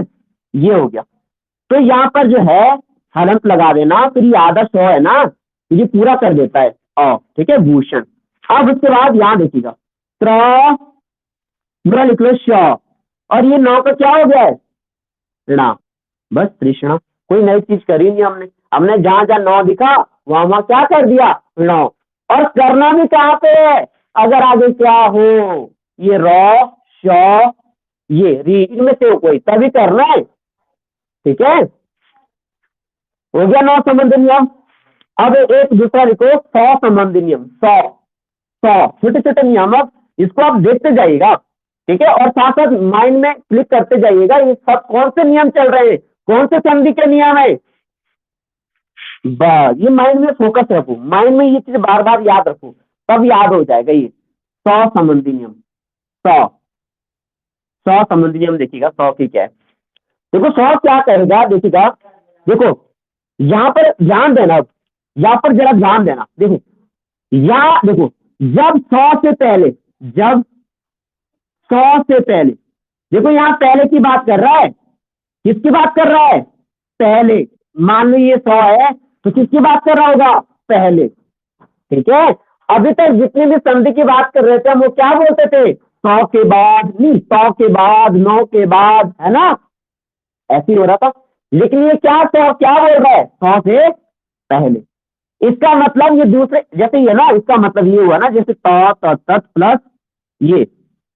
ये हो गया, तो यहाँ पर जो है हलंत लगा देना, फिर ये आधा सौ है ना, ये पूरा कर देता है ठीक है, भूषण। अब उसके बाद यहाँ देखिएगा, त्र बुरा लिख लो श, और ये नौ का क्या हो गया है, ऋणा, बस तृष्णा। कोई नई चीज करी नहीं हमने, हमने जहां जहां नौ दिखा वहां वहां क्या कर दिया, ऋणो। और करना भी कहाँ पे है, अगर आगे क्या हो, ये र श ये री, इनमें से हो कोई तभी करना है, ठीक है। हो गया नौ संबंधी नियम। अब एक दूसरा लिखो, 100 संबंधी नियम, 100, 100 छोटे छोटे नियम, अब इसको आप देखते जाइएगा, ठीक है, और साथ साथ माइंड में क्लिक करते जाइएगा, ये सब कौन से नियम चल रहे हैं, कौन से संधि के नियम है, बस ये माइंड में फोकस रखो, माइंड में ये चीज बार बार याद रखो, तब याद हो जाएगा ये 100 संबंधी नियम, 100, 100 संबंधी नियम देखिएगा, 100 की क्या है। देखो 100 क्या करेगा, देखिएगा, देखो यहाँ पर ध्यान देना, अब यहाँ पर जरा ध्यान देना, देखो यहाँ देखो, जब 100 से पहले, जब 100 से पहले, देखो यहाँ पहले की बात कर रहा है, किसकी बात कर रहा है, पहले, मान लो ये 100 है तो किसकी बात कर रहा होगा, पहले, ठीक है। अभी तक जितनी भी संधि की बात कर रहे थे हम, वो क्या बोलते थे, 100 के बाद, नहीं 100 के बाद, 9 के बाद, है ना, ऐसे ही हो रहा था। लेकिन ये क्या 100 क्या बोल रहा है, 100 से पहले, इसका मतलब ये दूसरे जैसे ये ना, इसका मतलब ये हुआ ना, जैसे तत् प्लस ये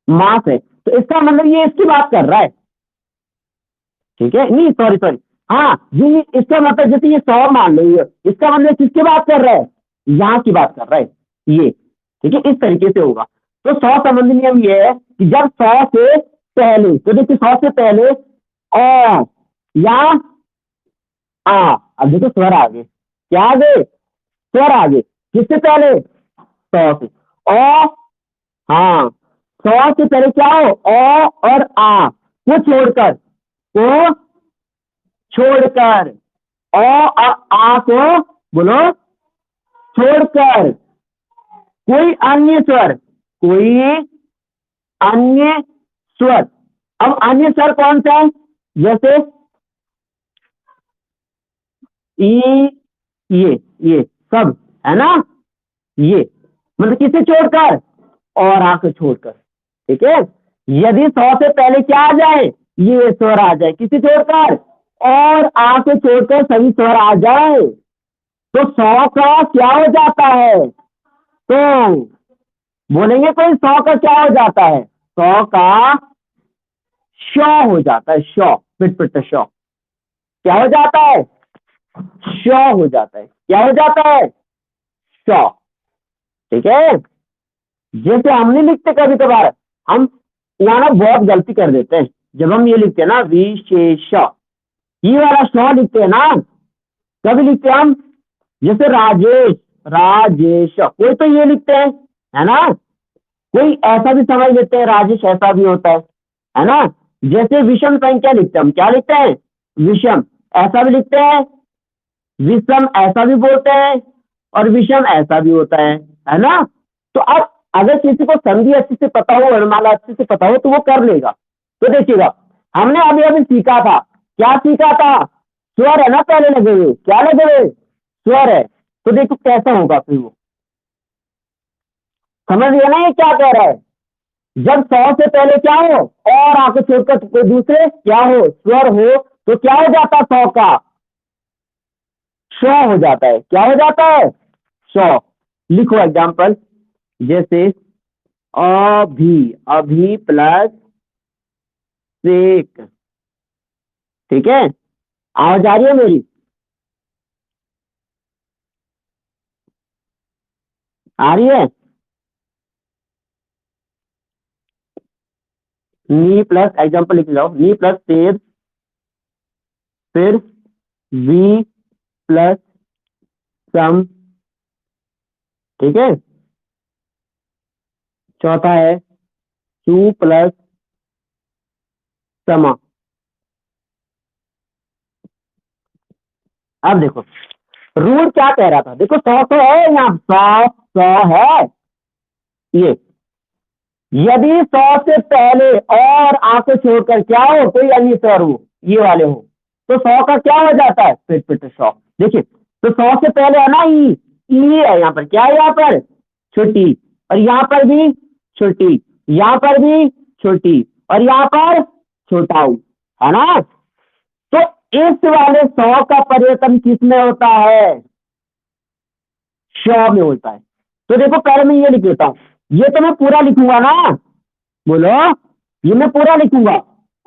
मास है, तो इसका मतलब ये इसकी बात कर रहा है, ठीक है, नहीं सॉरी सॉरी, हाँ जी, इसका मतलब जैसे ये 100 मान लो, ये इसका मतलब किसकी बात कर रहा है, यहाँ की बात कर रहा है, ये, ठीक है, इस तरीके से होगा। तो 100 संबंधी नियम ये है कि जब 100 से पहले, तो देखिए 100 से पहले अ या आ, अब देखो स्वर आगे, क्या आगे, स्वर आगे, किससे पहले, 100 से, ओ, हाँ, सौ से पहले क्या हो, ओ और आ को छोड़कर, को छोड़कर, ओ और आ को बोलो छोड़कर कोई अन्य स्वर, कोई अन्य स्वर। अब अन्य स्वर कौन सा है, जैसे ई, ये सब है ना, ये मतलब किसे छोड़कर, और आ को छोड़कर, ठीक है। यदि सौ से पहले क्या आ जाए, ये स्वर आ जाए, किसे छोड़कर, और आ को छोड़कर सभी स्वर आ जाए, तो सौ का क्या हो जाता है, तो बोलेंगे कोई, सौ का क्या हो जाता है, सौ का शौ हो जाता है, शौ, पिट पिट शौ, क्या हो जाता है, शौ हो जाता है, क्या हो जाता है, शौ, ठीक है। जैसे हम नहीं लिखते कभी कभार, हम यहाँ ना बहुत गलती कर देते हैं, जब हम ये लिखते हैं ना विशेष, ये वाला शौ लिखते हैं ना, कभी लिखते हैं हम, जैसे राजेश, राजेश, कोई तो ये लिखते हैं, है ना, कोई ऐसा भी समझ लेते हैं राजेश ऐसा भी होता है ना। जैसे विषम संख्या लिखते हैं हम, क्या लिखते हैं, विषम, ऐसा भी लिखते हैं, विषम ऐसा भी बोलते हैं, और विषम ऐसा भी होता है ना। तो अब अगर किसी को संधि अच्छे से पता हो, वर्णमाला अच्छे से पता हो, तो वो कर लेगा। तो देखिएगा, हमने अभी अभी सीखा था, क्या सीखा था, स्वर है ना पहले लगे हुए, क्या लगे हुए, स्वर है। तो देखो कैसा होगा फिर वो, समझ गया ना ये क्या कह रहा है। जब सौ से पहले क्या हो, और आके छोड़कर कोई दूसरे क्या हो, स्वर हो, तो क्या हो जाता, सौ का शौ हो जाता है, क्या हो जाता है, शौ। लिखो एग्जाम्पल, जैसे अभी, अभी प्लस सेक, ठीक है, आवाज आ रही है मेरी, आ रही है, नी प्लस, एग्जाम्पल लिख जाओ, नी प्लस सेब, फिर वी प्लस सम, ठीक है, चौथा है टू प्लस समा। अब देखो रूल क्या कह रहा था, देखो सौ तो है यहाँ, सौ, सौ है ये, यदि सौ से पहले और आंखें छोड़कर क्या हो, कोई अन्य स्वर हो, ये वाले हो, तो सौ का क्या हो जाता है, फिट फिट सौ। देखिए, तो सौ से पहले है ना ई है, यहाँ पर क्या है, यहाँ पर छोटी, और यहाँ पर भी छोटी, यहाँ पर भी छोटी, और यहाँ पर छोटा ऊ, है ना। तो इस वाले सौ का परिवर्तन किस में होता है, श में होता है। तो देखो पहले मैं ये लिख देता हूं, ये तो मैं पूरा लिखूंगा ना, बोलो, ये मैं पूरा लिखूंगा,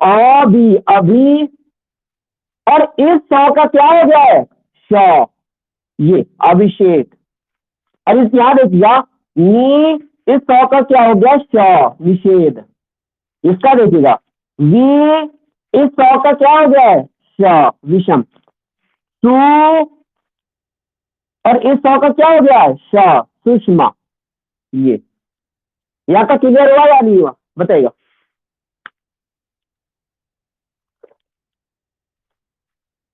अभी, अभी, और इस सौ का क्या हो गया है, श, ये अभिषेक। अब इस याद देखिएगा, नी, इस सौ का क्या हो गया, श, निषेध। इसका देखिएगा, वी, इस सौ का क्या हो गया है, श, विषम। सु, और इस सौ का क्या हो गया है, श, सुषमा। ये यहाँ तक क्लियर हुआ या नहीं हुआ, बताइएगा।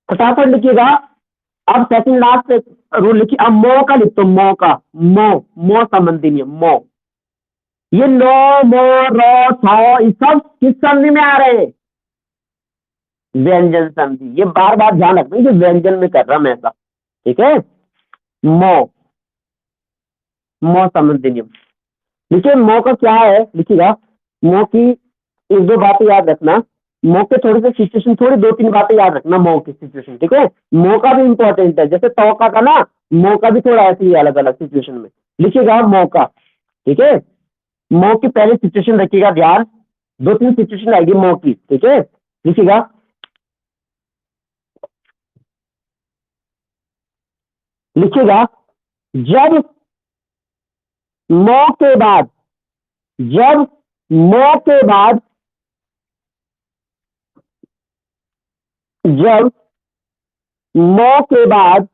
फटाफट लिखिएगा। अब सेकंड लास्ट रूल लिखिए, अब मो का लिख दो, मो का, मो, मो संबंधी नियम, मो, ये नो, मो, रो, थो, ये सब किस संधि में आ रहे हैं, व्यंजन संधि। ये बार बार ध्यान रखना कि व्यंजन में कर रहा मैं ऐसा, ठीक है। मो, मो संबंधी नियम, देखिए मो का क्या है, लिखिएगा, मो की एक दो बातें याद रखना, मो के थोड़े से सिचुएशन, थोड़ी दो तीन बातें याद रखना मो की सिचुएशन, ठीक है। मो का भी इंपॉर्टेंट है, जैसे तौका का ना, मो का भी थोड़ा ऐसे ही अलग अलग सिचुएशन में लिखिएगा मो का, ठीक है। मो की पहले सिचुएशन रखिएगा ध्यान, दो तीन सिचुएशन आएगी मो की, ठीक है, लिखिएगा। लिखिएगा, जब मो के बाद, जब मो के बाद, जब मो के बाद,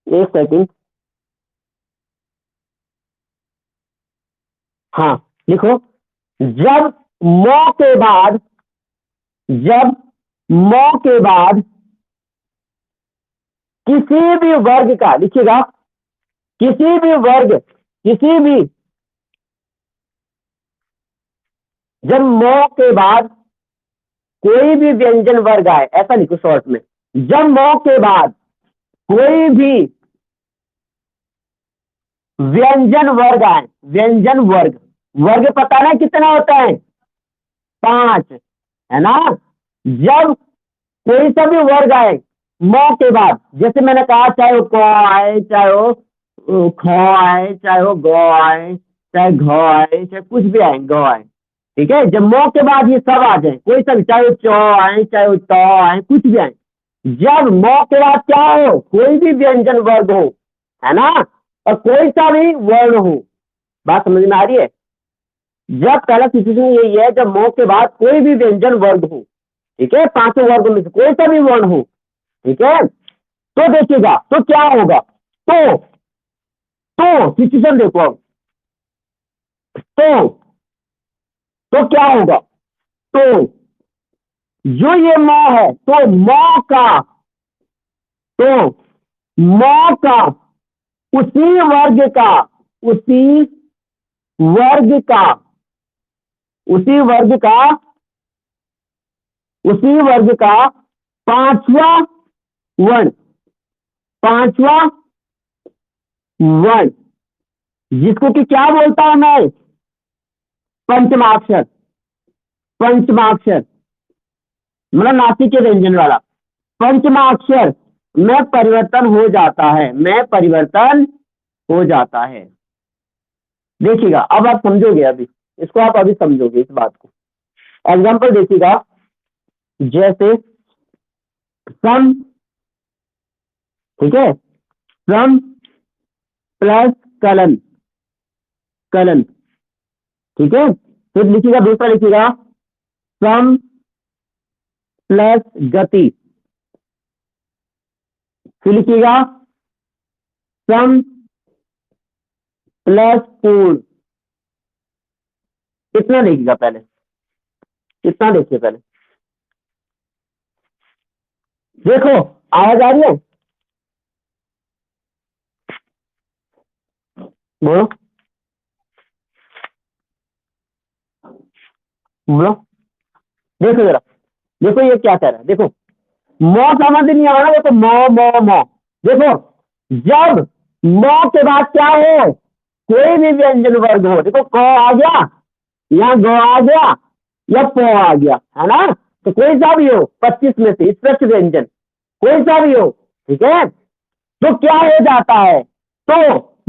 एक सेकंड। हाँ, लिखो। जब मौ के बाद, जब मौ के बाद किसी भी वर्ग का, लिखिएगा, किसी भी वर्ग, किसी भी, जब मौ के बाद कोई भी व्यंजन वर्ग आए, ऐसा लिखो शॉर्ट में। जब मौ के बाद कोई भी व्यंजन वर्ग आए, व्यंजन वर्ग, वर्ग पता ना कितना होता है, 5, है ना। जब कोई सा भी वर्ग आए मौ के बाद, जैसे मैंने कहा, चाहे वो क आए, चाहे वो ख आए, चाहे वो ग आए, चाहे घ आए, चाहे कुछ भी आए, ग आए, ठीक है। जब मौ के बाद ये सब आ जाए, कोई सा भी, चाहे वो च आए, चाहे वो त आए, कुछ भी आए, जब मौ के बाद क्या हो, कोई भी व्यंजन वर्ग हो, है ना, और कोई सा भी वर्ण हो, बात समझ में आ रही है। जब पहला सिचुएशन यही है, जब मौ के बाद कोई भी व्यंजन वर्ग हो, ठीक है, 5 वर्गों में से कोई सा भी वर्ण हो, ठीक है, तो देखिएगा तो क्या होगा। तो सिचुएशन देखो अब। तो क्या होगा, तो जो ये मौ है, तो मौ का, तो मौ का उसी वर्ग का, उसी वर्ग का, उसी वर्ग का, उसी वर्ग का पांचवा वर्ण, पांचवा वर्ण, जिसको कि क्या बोलता हूं मैं, पंचमाक्षर, पंचमाक्षर, मतलब नासिक के व्यंजन वाला, पंचमाक्षर में परिवर्तन हो जाता है, में परिवर्तन हो जाता है। देखिएगा अब आप समझोगे, अभी इसको आप अभी समझोगे इस बात को। एग्जाम्पल देखिएगा, जैसे सम, ठीक है, सम प्लस कलन, कलन, ठीक है। फिर लिखिएगा, दूसरा लिखिएगा, सम प्लस गति, फिर लिखिएगा सम प्लस पूर्ण। कितना देखिएगा पहले, कितना देखिए पहले, देखो आवाज आ रही है, बोलो बोलो, देखो जरा, देखो ये क्या कह रहा है, देखो मौ समझ नहीं आ रहा, देखो मौ मौ मौ, देखो जब मौ के बाद क्या हो, कोई भी व्यंजन वर्ग हो, देखो क आ गया, या ग आ गया, या प आ गया, है ना, तो कोई सा भी हो 25 में से स्पष्ट व्यंजन, कोई सा भी हो, ठीक है, तो क्या हो जाता है, तो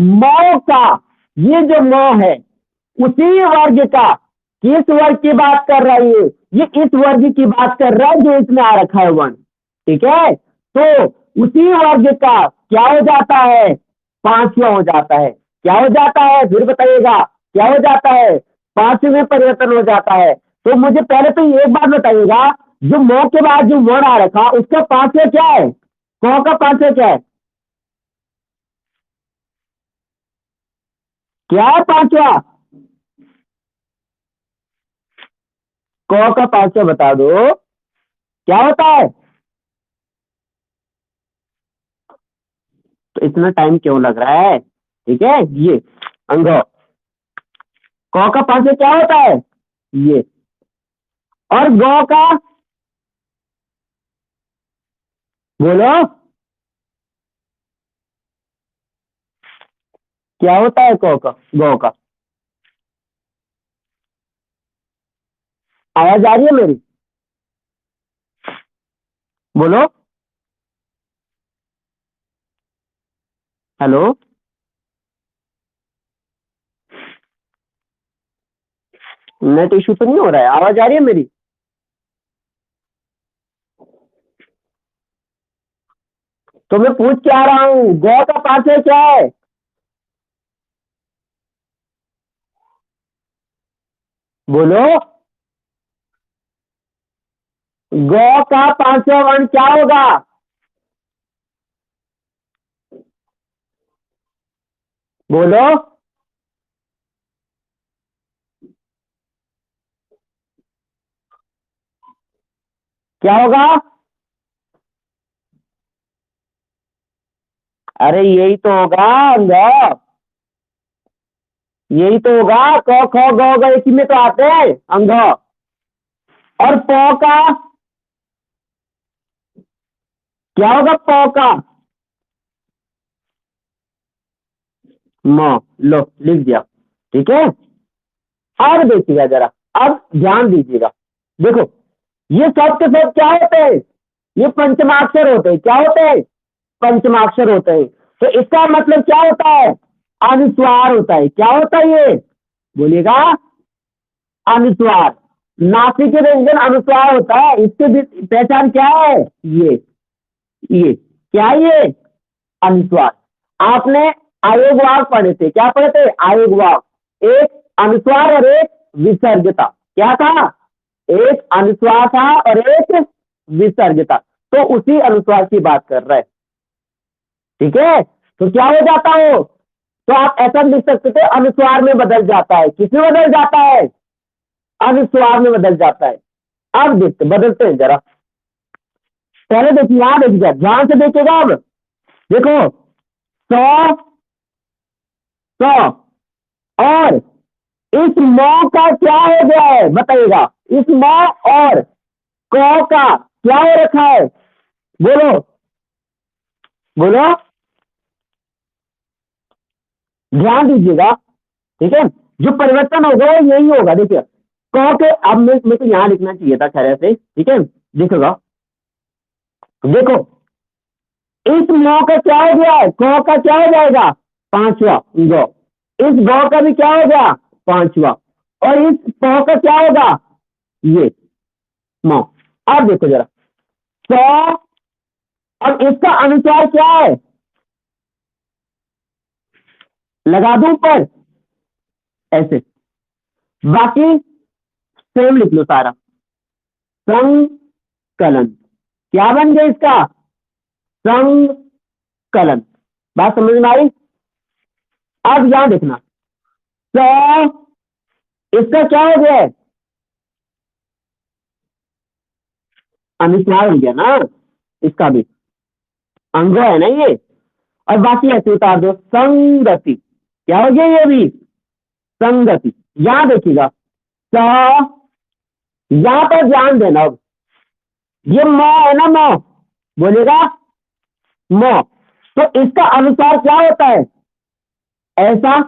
मौ का, ये जो मौ है उसी वर्ग का, किस वर्ग की बात कर रहा है ये इस वर्ग की बात कर रहा है जो इसमें आ रखा है वर्ण, ठीक है, तो उसी वर्ग का क्या हो जाता है, पांचवा हो जाता है, क्या हो जाता है, फिर बताइएगा क्या हो जाता है, पांचवें में परिवर्तन हो जाता है। तो मुझे पहले तो एक बात बताइएगा, जो मौ के बाद जो वर्ण आ रखा उसका पांचवा क्या है, कौ का पांचवा क्या है, क्या है पांचवा, कौ का पांचवा बता दो क्या होता है। तो इतना टाइम क्यों लग रहा है, ठीक है, ये अंग, कौ का पांचवा क्या होता है, ये, और गौ का, बोलो क्या होता है, कौ का, गौ का, आवाज आ रही है मेरी, बोलो, हेलो, नेट इशू तो नहीं हो रहा है, आवाज आ रही है मेरी, तो मैं पूछ के आ रहा हूँ गौ का पांचवा क्या है, बोलो, गौ का पांचवा वर्ण क्या होगा, बोलो। क्या होगा? अरे यही तो होगा अंधा, यही तो होगा। क ख ग घ एक ही में तो आते हैं अंधा। और प का क्या होगा? प का म। लो लिख दिया। ठीक है। अब देखिएगा जरा, अब ध्यान दीजिएगा। देखो, ये सब के सब क्या होते हैं? ये पंचमाक्षर होते हैं। क्या होते हैं? पंचमाक्षर होते हैं। तो इसका मतलब क्या होता है? अनुस्वार होता है। क्या होता है ये? बोलिएगा। अनुस्वार। नासिक व्यंजन अनुस्वार होता है। इसके पहचान क्या है? ये क्या है ये? अनुस्वार। आपने आयोग वाक पढ़े थे। क्या पढ़े थे? आयोग वाक। एक अनुस्वार और एक विसर्ग था। क्या था? एक अनुस्वार था और एक विसर्ग था। तो उसी अनुस्वार की बात कर रहे हैं। ठीक है। तो क्या हो जाता हो? तो आप ऐसा लिख सकते थे, अनुस्वार में बदल जाता है। किसमें बदल जाता है? अनुस्वार में बदल जाता है। अब देखते बदलते हैं जरा। पहले देखिए, यहां देखिएगा, ध्यान से देखिएगा। अब देखो, सौ, सौ, और इस मौ का क्या हो गया है बताइएगा? इस मौ और क का क्या हो रखा है? बोलो, बोलो। ध्यान दीजिएगा। ठीक है। जो परिवर्तन होगा वो यही होगा। देखिए, क के, अब मेरे को यहां लिखना चाहिए था खैर से। ठीक है। देखोगा, देखो, इस मौ का क्या हो गया है? क का क्या हो जाएगा? पांचवा गौ। इस गौ का भी क्या हो गया? पांचवा। और इस प का क्या होगा? ये मौ। अब देखो जरा, सौ। अब इसका अनुसार क्या है? लगा दूं ऊपर ऐसे। बाकी सेम लिख लो सारा। संकलन। क्या बन गया इसका? संकलन। बात समझ में आई? अब यहां देखना, स, इसका क्या हो गया है? अनुस्वार हो गया ना इसका भी। अंग है ना ये। और बाकी ऐसे उतार दो। संगति। क्या हो गया ये भी? संगति। यहां देखिएगा, स, यहां पर ध्यान देना। अब ये म है ना, म। बोलेगा म। तो इसका अनुसार क्या होता है? ऐसा।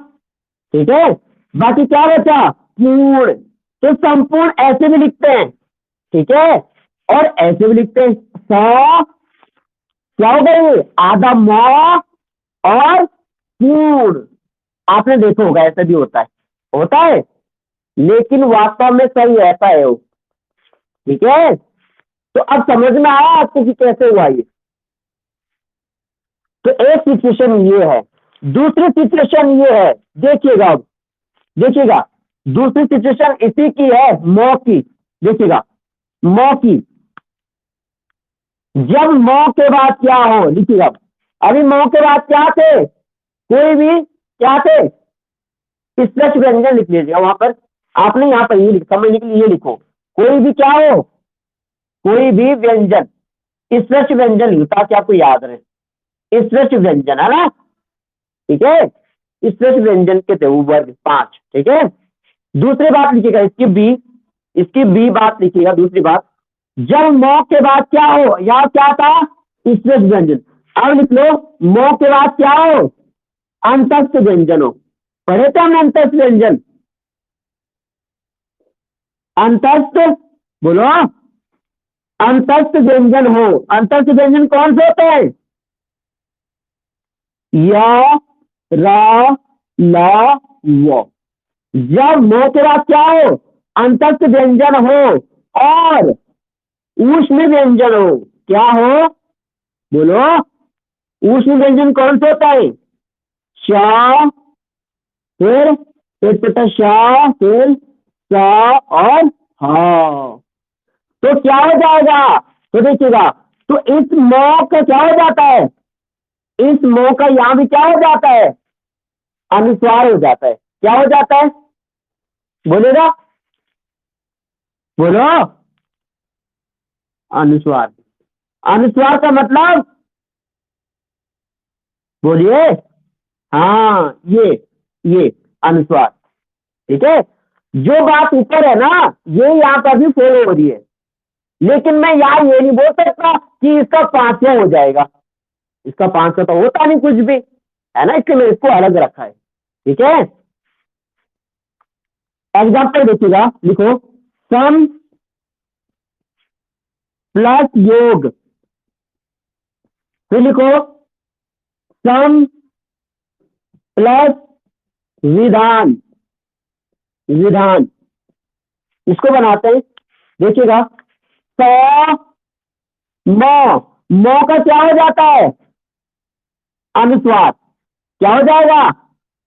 ठीक है। बाकी क्या बचा? पूर्ण। तो संपूर्ण ऐसे भी लिखते हैं। ठीक है। और ऐसे भी लिखते हैं। स, क्या हो गई? आधा म और पूर्ण। आपने देखा होगा ऐसा भी होता है। होता है, लेकिन वास्तव में सही ऐसा है वो। ठीक है। तो अब समझ में आया आपको कि कैसे हुआ ये? तो एक सिचुएशन ये है। दूसरी सिचुएशन ये है, देखिएगा अब। देखिएगा, दूसरी सिचुएशन इसी की है, मौ की। देखिएगा, मौ की। जब मौ के बाद क्या हो, लिखिएगा। अभी मौ के बाद क्या थे? कोई भी क्या थे? स्पष्ट व्यंजन लिख लीजिएगा वहां पर। आपने यहाँ पर ये समझने के लिए ये लिखो, कोई भी क्या हो, कोई भी व्यंजन, स्पष्ट व्यंजन लिखो ताकि आपको याद रहे। स्पष्ट व्यंजन है ना। ठीक है। स्पष्ट व्यंजन के थे वो वर्ग पांच। ठीक है। दूसरी बात लिखिएगा, इसकी बी बात लिखिएगा। दूसरी बात, जब मौ के बाद क्या हो, यहाँ क्या था? स्पष्ट व्यंजन। अब लिख लो, मौ के बाद क्या हो? अंतस्थ व्यंजन हो। पढ़े थे हमने अंतस्थ व्यंजन। अंतस्थ, बोलो। अंतस्थ व्यंजन हो। अंतस्थ व्यंजन कौन से होते हैं? य, र, ल, व। जब मो के बाद क्या हो? अंतस्थ व्यंजन हो और ऊष्म व्यंजन हो। क्या हो? बोलो। ऊष्म व्यंजन कौन सा होता है? श, फिर तथा श, फिर स और ह। तो क्या हो जाएगा? तो देखिएगा, तो इस मौ का क्या हो जाता है? इस मौ का यहां भी क्या हो जाता है? अनुस्वार हो जाता है। क्या हो जाता है? बोलेगा, बोलो। अनुस्वार। अनुस्वार का मतलब बोलिए। हाँ, ये अनुस्वार। ठीक है, जो बात ऊपर है ना, ये यहाँ पर भी फॉलो हो रही है, लेकिन मैं यहाँ ये नहीं बोल सकता कि इसका 5वां हो जाएगा। इसका 5वां तो होता नहीं कुछ भी, है ना, इसके लिए इसको अलग रखा है। ठीक है, एग्जाम्पल देखिएगा, लिखो सम प्लस योग, फिर लिखो सम प्लस विधान। विधान, इसको बनाते हैं। देखिएगा, सौ मौ, मौ का क्या हो जाता है? अनुस्वार। क्या हो जाएगा?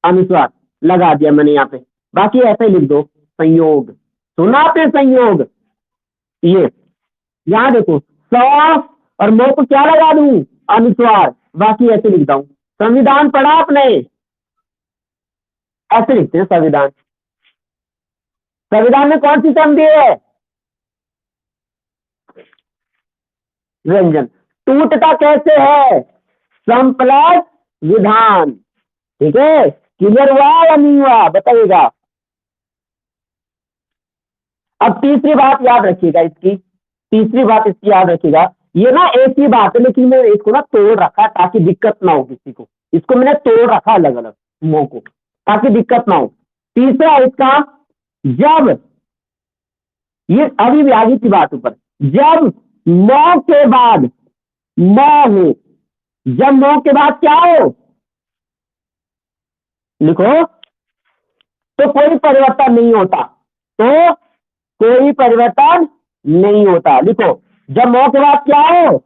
अनुस्वार। लगा दिया मैंने यहाँ पे, बाकी ऐसे ही लिख दो, संयोग। सुना आपने संयोग? ये यहाँ देखो, सौ और मौ को क्या लगा दूं? अनुस्वार। बाकी ऐसे लिखता हूं। संविधान पढ़ा आपने? ऐसे लिखते हैं संविधान। संविधान में कौन सी संधि है? व्यंजन। टूटता कैसे है? सम प्लस विधान। ठीक है, क्लियर हुआ या नहीं हुआ, बताइएगा। अब तीसरी बात याद रखिएगा इसकी, तीसरी बात इसकी याद रखिएगा। ये ना एक ही बात है, लेकिन मैं इसको ना तोड़ रखा ताकि दिक्कत ना हो किसी को। इसको मैंने तोड़ रखा अलग अलग मुंह को, ताकि दिक्कत ना हो। तीसरा इसका, जब ये अभी भी आगे की बात ऊपर, जब मौ के बाद म हो, जब मौ के बाद क्या हो, लिखो, तो कोई परिवर्तन नहीं होता। तो कोई परिवर्तन नहीं होता। लिखो, जब मौ के बाद क्या हो?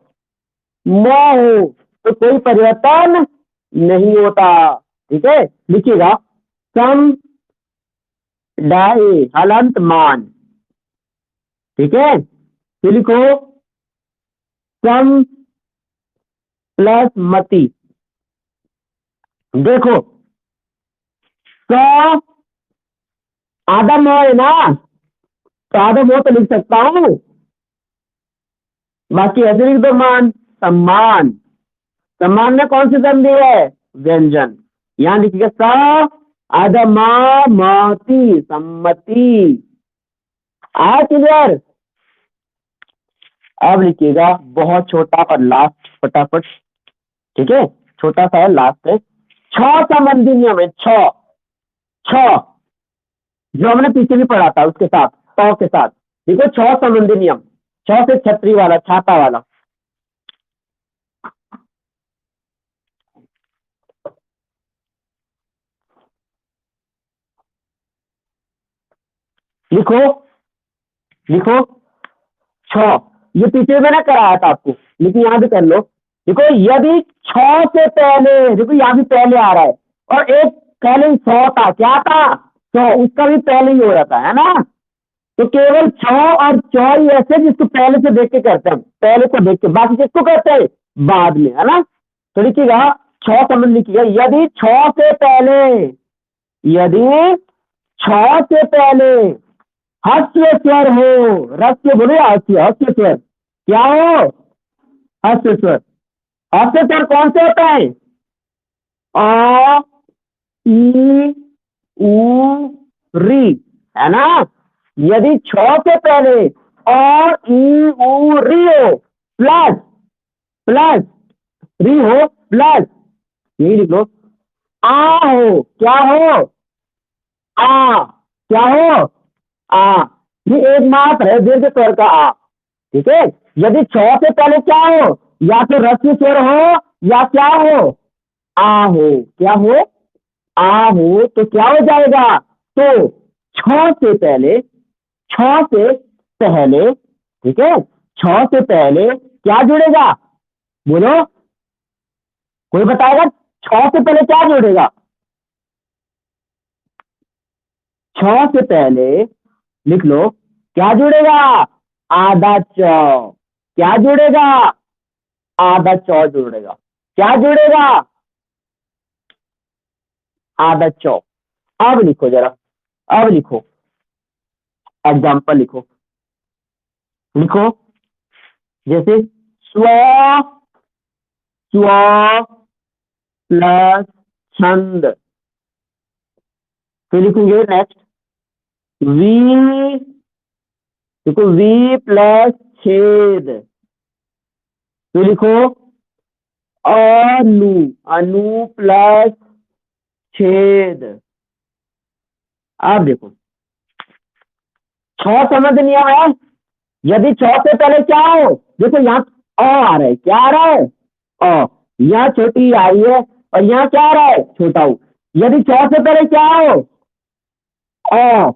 म हो, तो कोई परिवर्तन नहीं होता। ठीक है, लिखिएगा, सम डाई हलंत मान। ठीक है, तो लिखो सम प्लस मति। देखो, सौ आधा मौ है ना, तो आधा मौ तो लिख सकता हूं, बाकी ऐसे लिख दो मान। सम्मान। सम्मान में कौन सी संधि है? व्यंजन। यहां लिखिएगा स आधा माती, सम्मति। आ क्लियर? अब लिखिएगा बहुत छोटा और लास्ट, फटाफट। ठीक है, छोटा सा है, लास्ट है। 6 संबंधी नियम है, 6। 6 जो हमने पीछे भी पढ़ा था उसके साथ, 100 के साथ। देखो, 6 संबंधी नियम। 6 से छतरी वाला, छाता वाला। लिखो, लिखो 6। ये पीछे मैंने कराया था आपको, लेकिन यहां भी कर लो। देखो, यदि 6 से पहले, देखो यहां भी पहले आ रहा है, और एक पहले 100 था, क्या था? 100, उसका भी पहले ही हो रहा था, है ना। तो केवल 6 और 4 ही ऐसे जिसको पहले से देख के करते हैं, पहले को देख के, बाकी किसको करते हैं? बाद में, है ना। तो लिखिएगा, 6 संबंध लिखिएगा, यदि 6 से पहले, यदि 6 से पहले हस्य स्वर हो, रस्य बोले, हस्य स्वर, क्या हो? हस्य स्वर। हस्य स्वर कौन से होता है? अ, ई, उ, री, है ना। यदि 6 से पहले और ई उ री हो, प्लस, प्लस री हो, प्लस, यही लिख लो, आ हो, क्या हो? आ, क्या हो? आ। ये एकमात्र है दीर्घ स्वर का आ। ठीक है, यदि 6 से पहले क्या हो, या तो रस्व स्वर हो, या क्या हो? आ हो। क्या हो? आ हो, तो क्या हो जाएगा? तो 6 से पहले, 6 से पहले, ठीक है, 6 से पहले क्या जुड़ेगा? बोलो, कोई बताएगा? 6 से पहले क्या जुड़ेगा? 6 से पहले लिख लो, क्या जुड़ेगा? आधा च। क्या जुड़ेगा? आधा चौ जुड़ेगा। क्या जुड़ेगा? आधा चौ। अब लिखो जरा, अब लिखो, एग्जाम्पल लिखो, लिखो जैसे स्व, स्व प्लस छंद, फिर लिखेंगे नेक्स्ट वी, देखो वी प्लस छेद, फिर लिखो अनु, अनु प्लस छेद। अब देखो छ समझ नहीं आया, यदि छ से पहले क्या हो, देखो यहाँ आ रहा है, क्या आ रहा है अ, यहाँ छोटी आ रही है और यहाँ क्या आ रहा है छोटा हो। यदि छ से पहले क्या हो अ,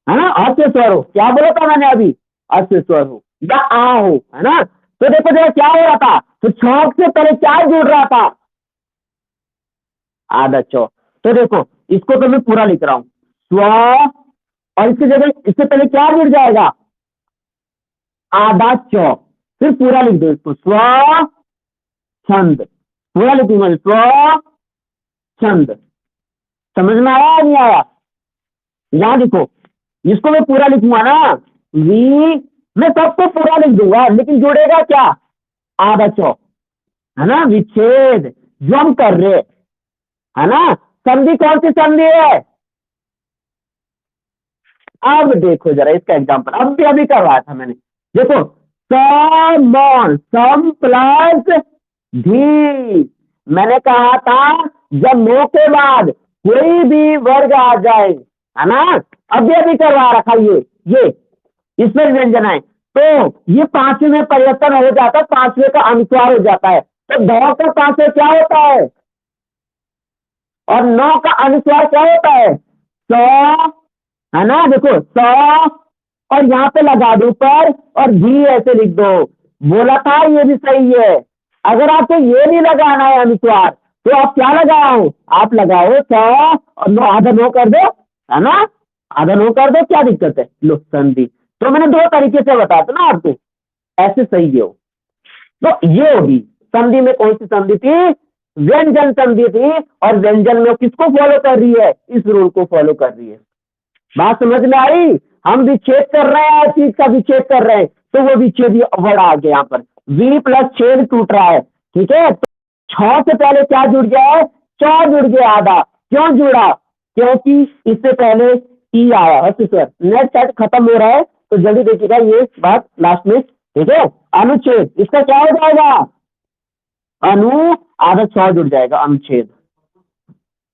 है ना, अ से स्वर हो, क्या बोला था मैंने अभी, अ से स्वर हो या आ हो, है ना। तो देखो देखो क्या हो रहा था, तो छ से पहले क्या जुड़ रहा था, आधा चौ। तो देखो इसको तो मैं पूरा लिख रहा हूं स्व, और इसकी जगह इससे पहले क्या जुड़ जाएगा, आधा चौ, फिर पूरा लिख दो इसको स्व छंद, पूरा लिखूंगा स्व छंद। समझ में आया या नहीं आया, यहाँ देखो इसको मैं पूरा लिखूंगा ना, वी, मैं सबको पूरा लिख दूंगा, लेकिन जुड़ेगा क्या, आधा चौ, है ना, विच्छेद जो हम कर रहे, है ना। संधि कौन सी संधि है, अब देखो जरा इसका एग्जांपल, अब भी अभी करवाया था मैंने, देखो सम सम प्लस धी, मैंने कहा था जब नो के बाद कोई भी वर्ग आ जाए, है ना, अभी अभी करवा रखा ये इसमें व्यंजन है, तो ये पांचवें में परिवर्तन हो जाता है, पांचवें का अनुस्वार हो जाता है, तो दौ का पांचवें क्या होता है और नौ का अनुस्वार क्या होता है सौ, है ना। देखो सौ और यहाँ पे लगा दो पर और भी ऐसे लिख दो, बोला था ये भी सही है। अगर आपको ये नहीं लगाना है अनुस्वार, तो आप क्या लगाओ, आप लगाओ सौ और नौ, आधा नौ कर दो, है ना, आधा नौ कर दो, क्या दिक्कत है, लो संधि। तो मैंने दो तरीके से बताया था ना आपको, ऐसे सही है वो। तो ये होगी संधि में कौन सी संधि थी, व्यंजन संधि थी, और व्यंजन में किसको फॉलो कर रही है, इस रूल को फॉलो कर रही है। बात समझ में आई, हम विच्छेद कर रहे हैं, हर चीज का विच्छेद कर रहे हैं, तो वो विच्छेद वर्ड आ गया यहाँ पर, वी प्लस छेद टूट रहा है, ठीक है। तो छ से पहले क्या जुड़ गया है, चौ जुड़ गया आधा, क्यों जुड़ा, क्योंकि इससे पहले ई आया है। सर नेट सेट खत्म हो रहा है, तो जल्दी देखिएगा ये बात लास्ट में, ठीक है। अनुच्छेद इसका क्या हो जाएगा, अनु आधा छ जुड़ जाएगा, अनुच्छेद।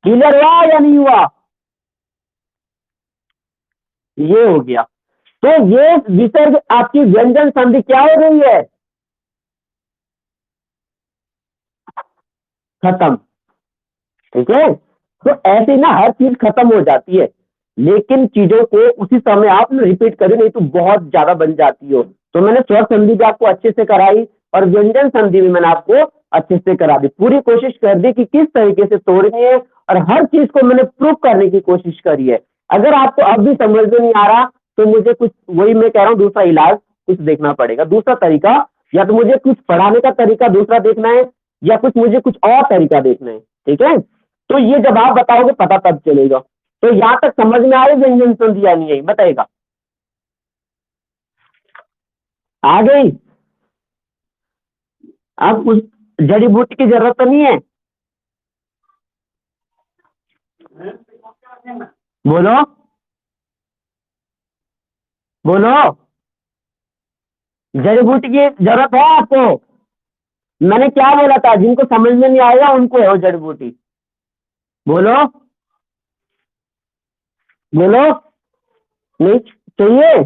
क्लियर हुआ या नहीं हुआ, ये हो गया। तो ये विसर्ग आपकी व्यंजन संधि क्या हो गई है, खत्म, ठीक है। तो ऐसे ना हर चीज खत्म हो जाती है, लेकिन चीजों को उसी समय आप रिपीट करें, नहीं तो बहुत ज्यादा बन जाती हो। तो मैंने स्वर संधि भी आपको अच्छे से कराई और व्यंजन संधि भी मैंने आपको अच्छे से करा दी, पूरी कोशिश कर दी कि किस तरीके से तोड़नी है, और हर चीज को मैंने प्रूव करने की कोशिश करी है। अगर आपको अब भी समझ में नहीं आ रहा, तो मुझे कुछ, वही मैं कह रहा हूँ, दूसरा इलाज कुछ देखना पड़ेगा, दूसरा तरीका, या तो मुझे कुछ पढ़ाने का तरीका दूसरा देखना है, या कुछ मुझे कुछ और तरीका देखना है, ठीक है। तो ये जब आप बताओगे पता तब चलेगा। तो यहां तक समझ में आए व्यंजन संधि या नहीं आई, बताएगा, आ गई। अब उस जड़ी बूटी की जरूरत तो नहीं है, बोलो बोलो, जड़ी बूटी की जरूरत है आपको, मैंने क्या बोला था, जिनको समझ में नहीं आएगा उनको है वो जड़ी बूटी, बोलो बोलो, नहीं चाहिए,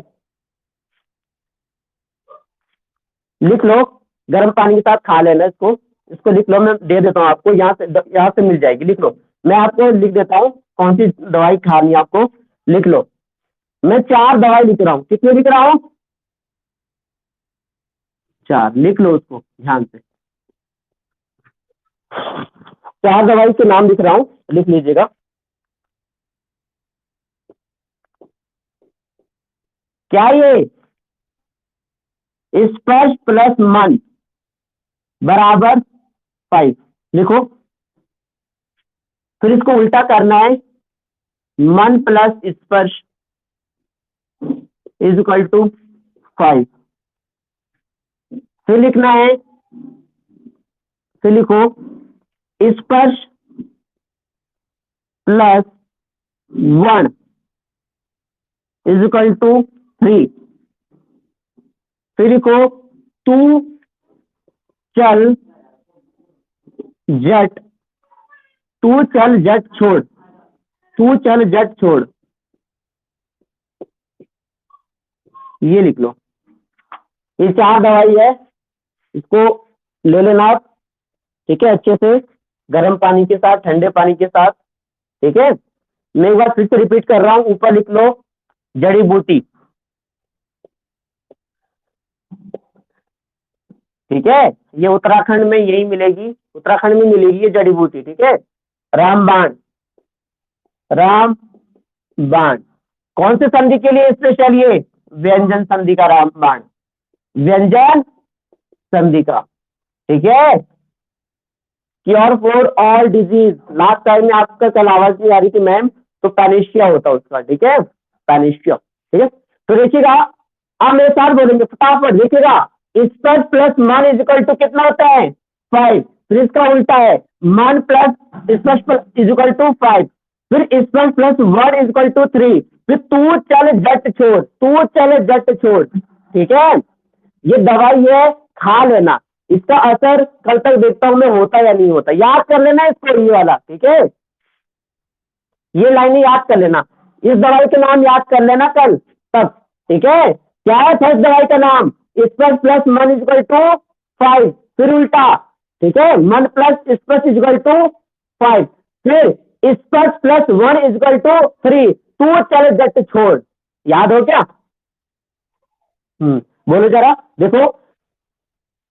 लिख लो, गर्म पानी के साथ खा लेना इसको, इसको लिख लो, मैं दे देता हूँ आपको, यहाँ से मिल जाएगी, लिख लो, मैं आपको लिख देता हूँ कौन सी दवाई खानी है आपको, लिख लो। मैं 4 दवाई लिख रहा हूँ, कितने लिख रहा हूँ, 4, लिख लो उसको ध्यान से, 4 दवाई के नाम लिख रहा हूँ, लिख लीजिएगा। क्या ये, स्पर्श प्लस मन बराबर 5, लिखो, फिर इसको उल्टा करना है, मन प्लस स्पर्श इज इक्वल टू 5। फिर लिखना है, फिर लिखो स्पर्श प्लस 1 इज इक्वल टू 3। फिर लिखो तू चल जट, तू चल जट छोड़, तू चल जट छोड़, ये लिख लो। ये 4 दवाई है, इसको ले लेना आप, ठीक है, अच्छे से गर्म पानी के साथ, ठंडे पानी के साथ, ठीक है। मैं एक बार फिर से रिपीट कर रहा हूं, ऊपर लिख लो जड़ी बूटी, ठीक है, ये उत्तराखंड में यही मिलेगी, उत्तराखंड में मिलेगी ये जड़ी बूटी, ठीक है। रामबाण, रामबाण कौन से संधि के लिए स्पेशल, ये व्यंजन संधि का रामबाण, व्यंजन संधि का, ठीक है। Cure for all disease, last time में आपका कल आवाज नहीं आ रही थी मैम, तो पैनेशिया होता उसका, ठीक है, पैनेशिया, ठीक है। तो देखिएगा, आप मेरे साथ बोलेंगे फटाफट, देखिएगा स्पर्श प्लस मन इज इक्वल टू कितना होता है 5। फिर इसका उल्टा है, मन प्लस स्पर्श इज इक्वल टू 5। फिर स्पर्श प्लस 1 इज इक्वल टू 3। फिर तू चल जट छोड़, तू चल जट छोड़, ठीक है। ये दवाई है, खा लेना, इसका असर कल तक देखता हूं मैं होता या नहीं होता, याद कर लेना इसको, ये वाला, ठीक है, ये लाइनें याद कर लेना, इस दवाई का नाम याद कर लेना कल तक, ठीक है। क्या है फर्स्ट दवाई का नाम, स्पर्श प्लस मन इज इक्वल टू 5। फिर उल्टा, ठीक है, मन प्लस स्पर्श इज इक्वल टू 5। फिर स्पर्श प्लस 1 इज इक्वल टू 3। तू चल जट छोड़, याद हो क्या? बोलो जरा, देखो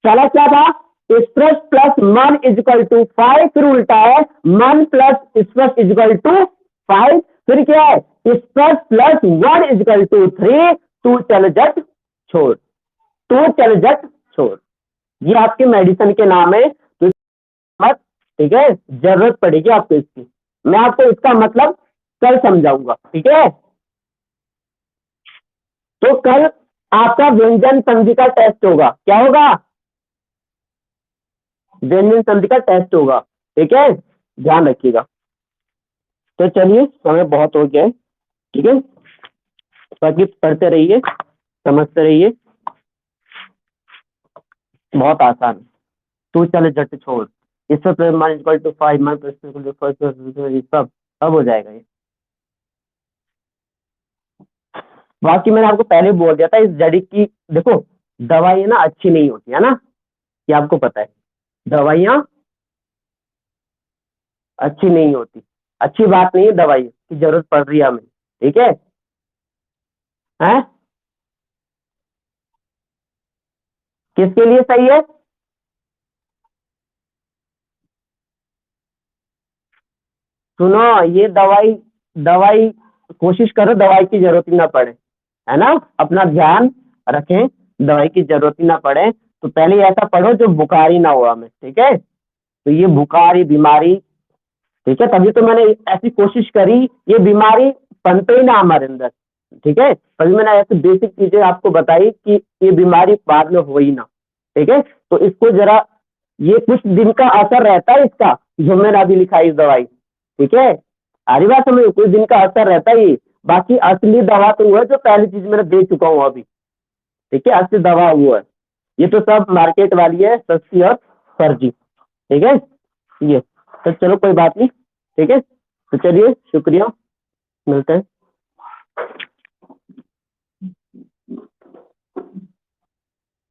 पहला क्या था, स्पर्श प्लस मन इज इक्वल टू 5। फिर उल्टा है, मन प्लस स्पर्श इज इक्वल टू 5। फिर क्या है, स्पर्श प्लस 1 इज इक्वल टू 3। तू चल जट छोड़, तू चल जट छोड़, ये आपके मेडिसिन के नाम है, तो मत, ठीक है, जरूरत पड़ेगी आपको इसकी, मैं आपको इसका मतलब कल समझाऊंगा, ठीक है। तो कल आपका व्यंजन संधि का टेस्ट होगा, क्या होगा, व्यंजन संधि का टेस्ट होगा, ठीक है, ध्यान रखिएगा। तो चलिए, समय बहुत हो गया है, ठीक है, बाकी पढ़ते रहिए, समझते रहिए, बहुत आसान है। तू चल जट छोड़, इससे प्लस मान इक्वल टू 5, मान प्लस सब हो जाएगा ये। बाकी मैंने आपको पहले बोल दिया था, इस जड़ी की देखो, दवाई ना अच्छी नहीं होती है ना, ये आपको पता है, दवाइयाँ अच्छी नहीं होती, अच्छी बात नहीं है, दवाई की जरूरत पड़ रही है हमें, ठीक है, हैं? किसके लिए सही है, सुनो, ये दवाई, दवाई कोशिश करो दवाई की जरूरत ही ना पड़े, है ना, अपना ध्यान रखें, दवाई की जरूरत ही ना पड़े। तो पहले ऐसा पढ़ो जो बुखार ही ना हो हमें, ठीक है, तो ये बुखार, ये बीमारी, ठीक है, तभी तो मैंने ऐसी कोशिश करी, ये बीमारी पनपे ही ना हमारे अंदर, ठीक है, तभी मैंने ऐसी बेसिक चीजें आपको बताई कि ये बीमारी बाद में हो ही ना, ठीक है। तो इसको जरा, ये कुछ दिन का असर रहता है इसका, जो मैंने अभी लिखा है इस दवाई, ठीक है, आरी बात समझ, कुछ दिन का असर रहता ही, बाकी असली दवा तो वो है जो पहली चीज मैंने दे चुका हूँ अभी, ठीक है, असली दवा वो है, ये तो सब मार्केट वाली है, सस्ती और फर्जी, ठीक है, ये तो चलो कोई बात नहीं, ठीक है, तो चलिए शुक्रिया, मिलते हैं।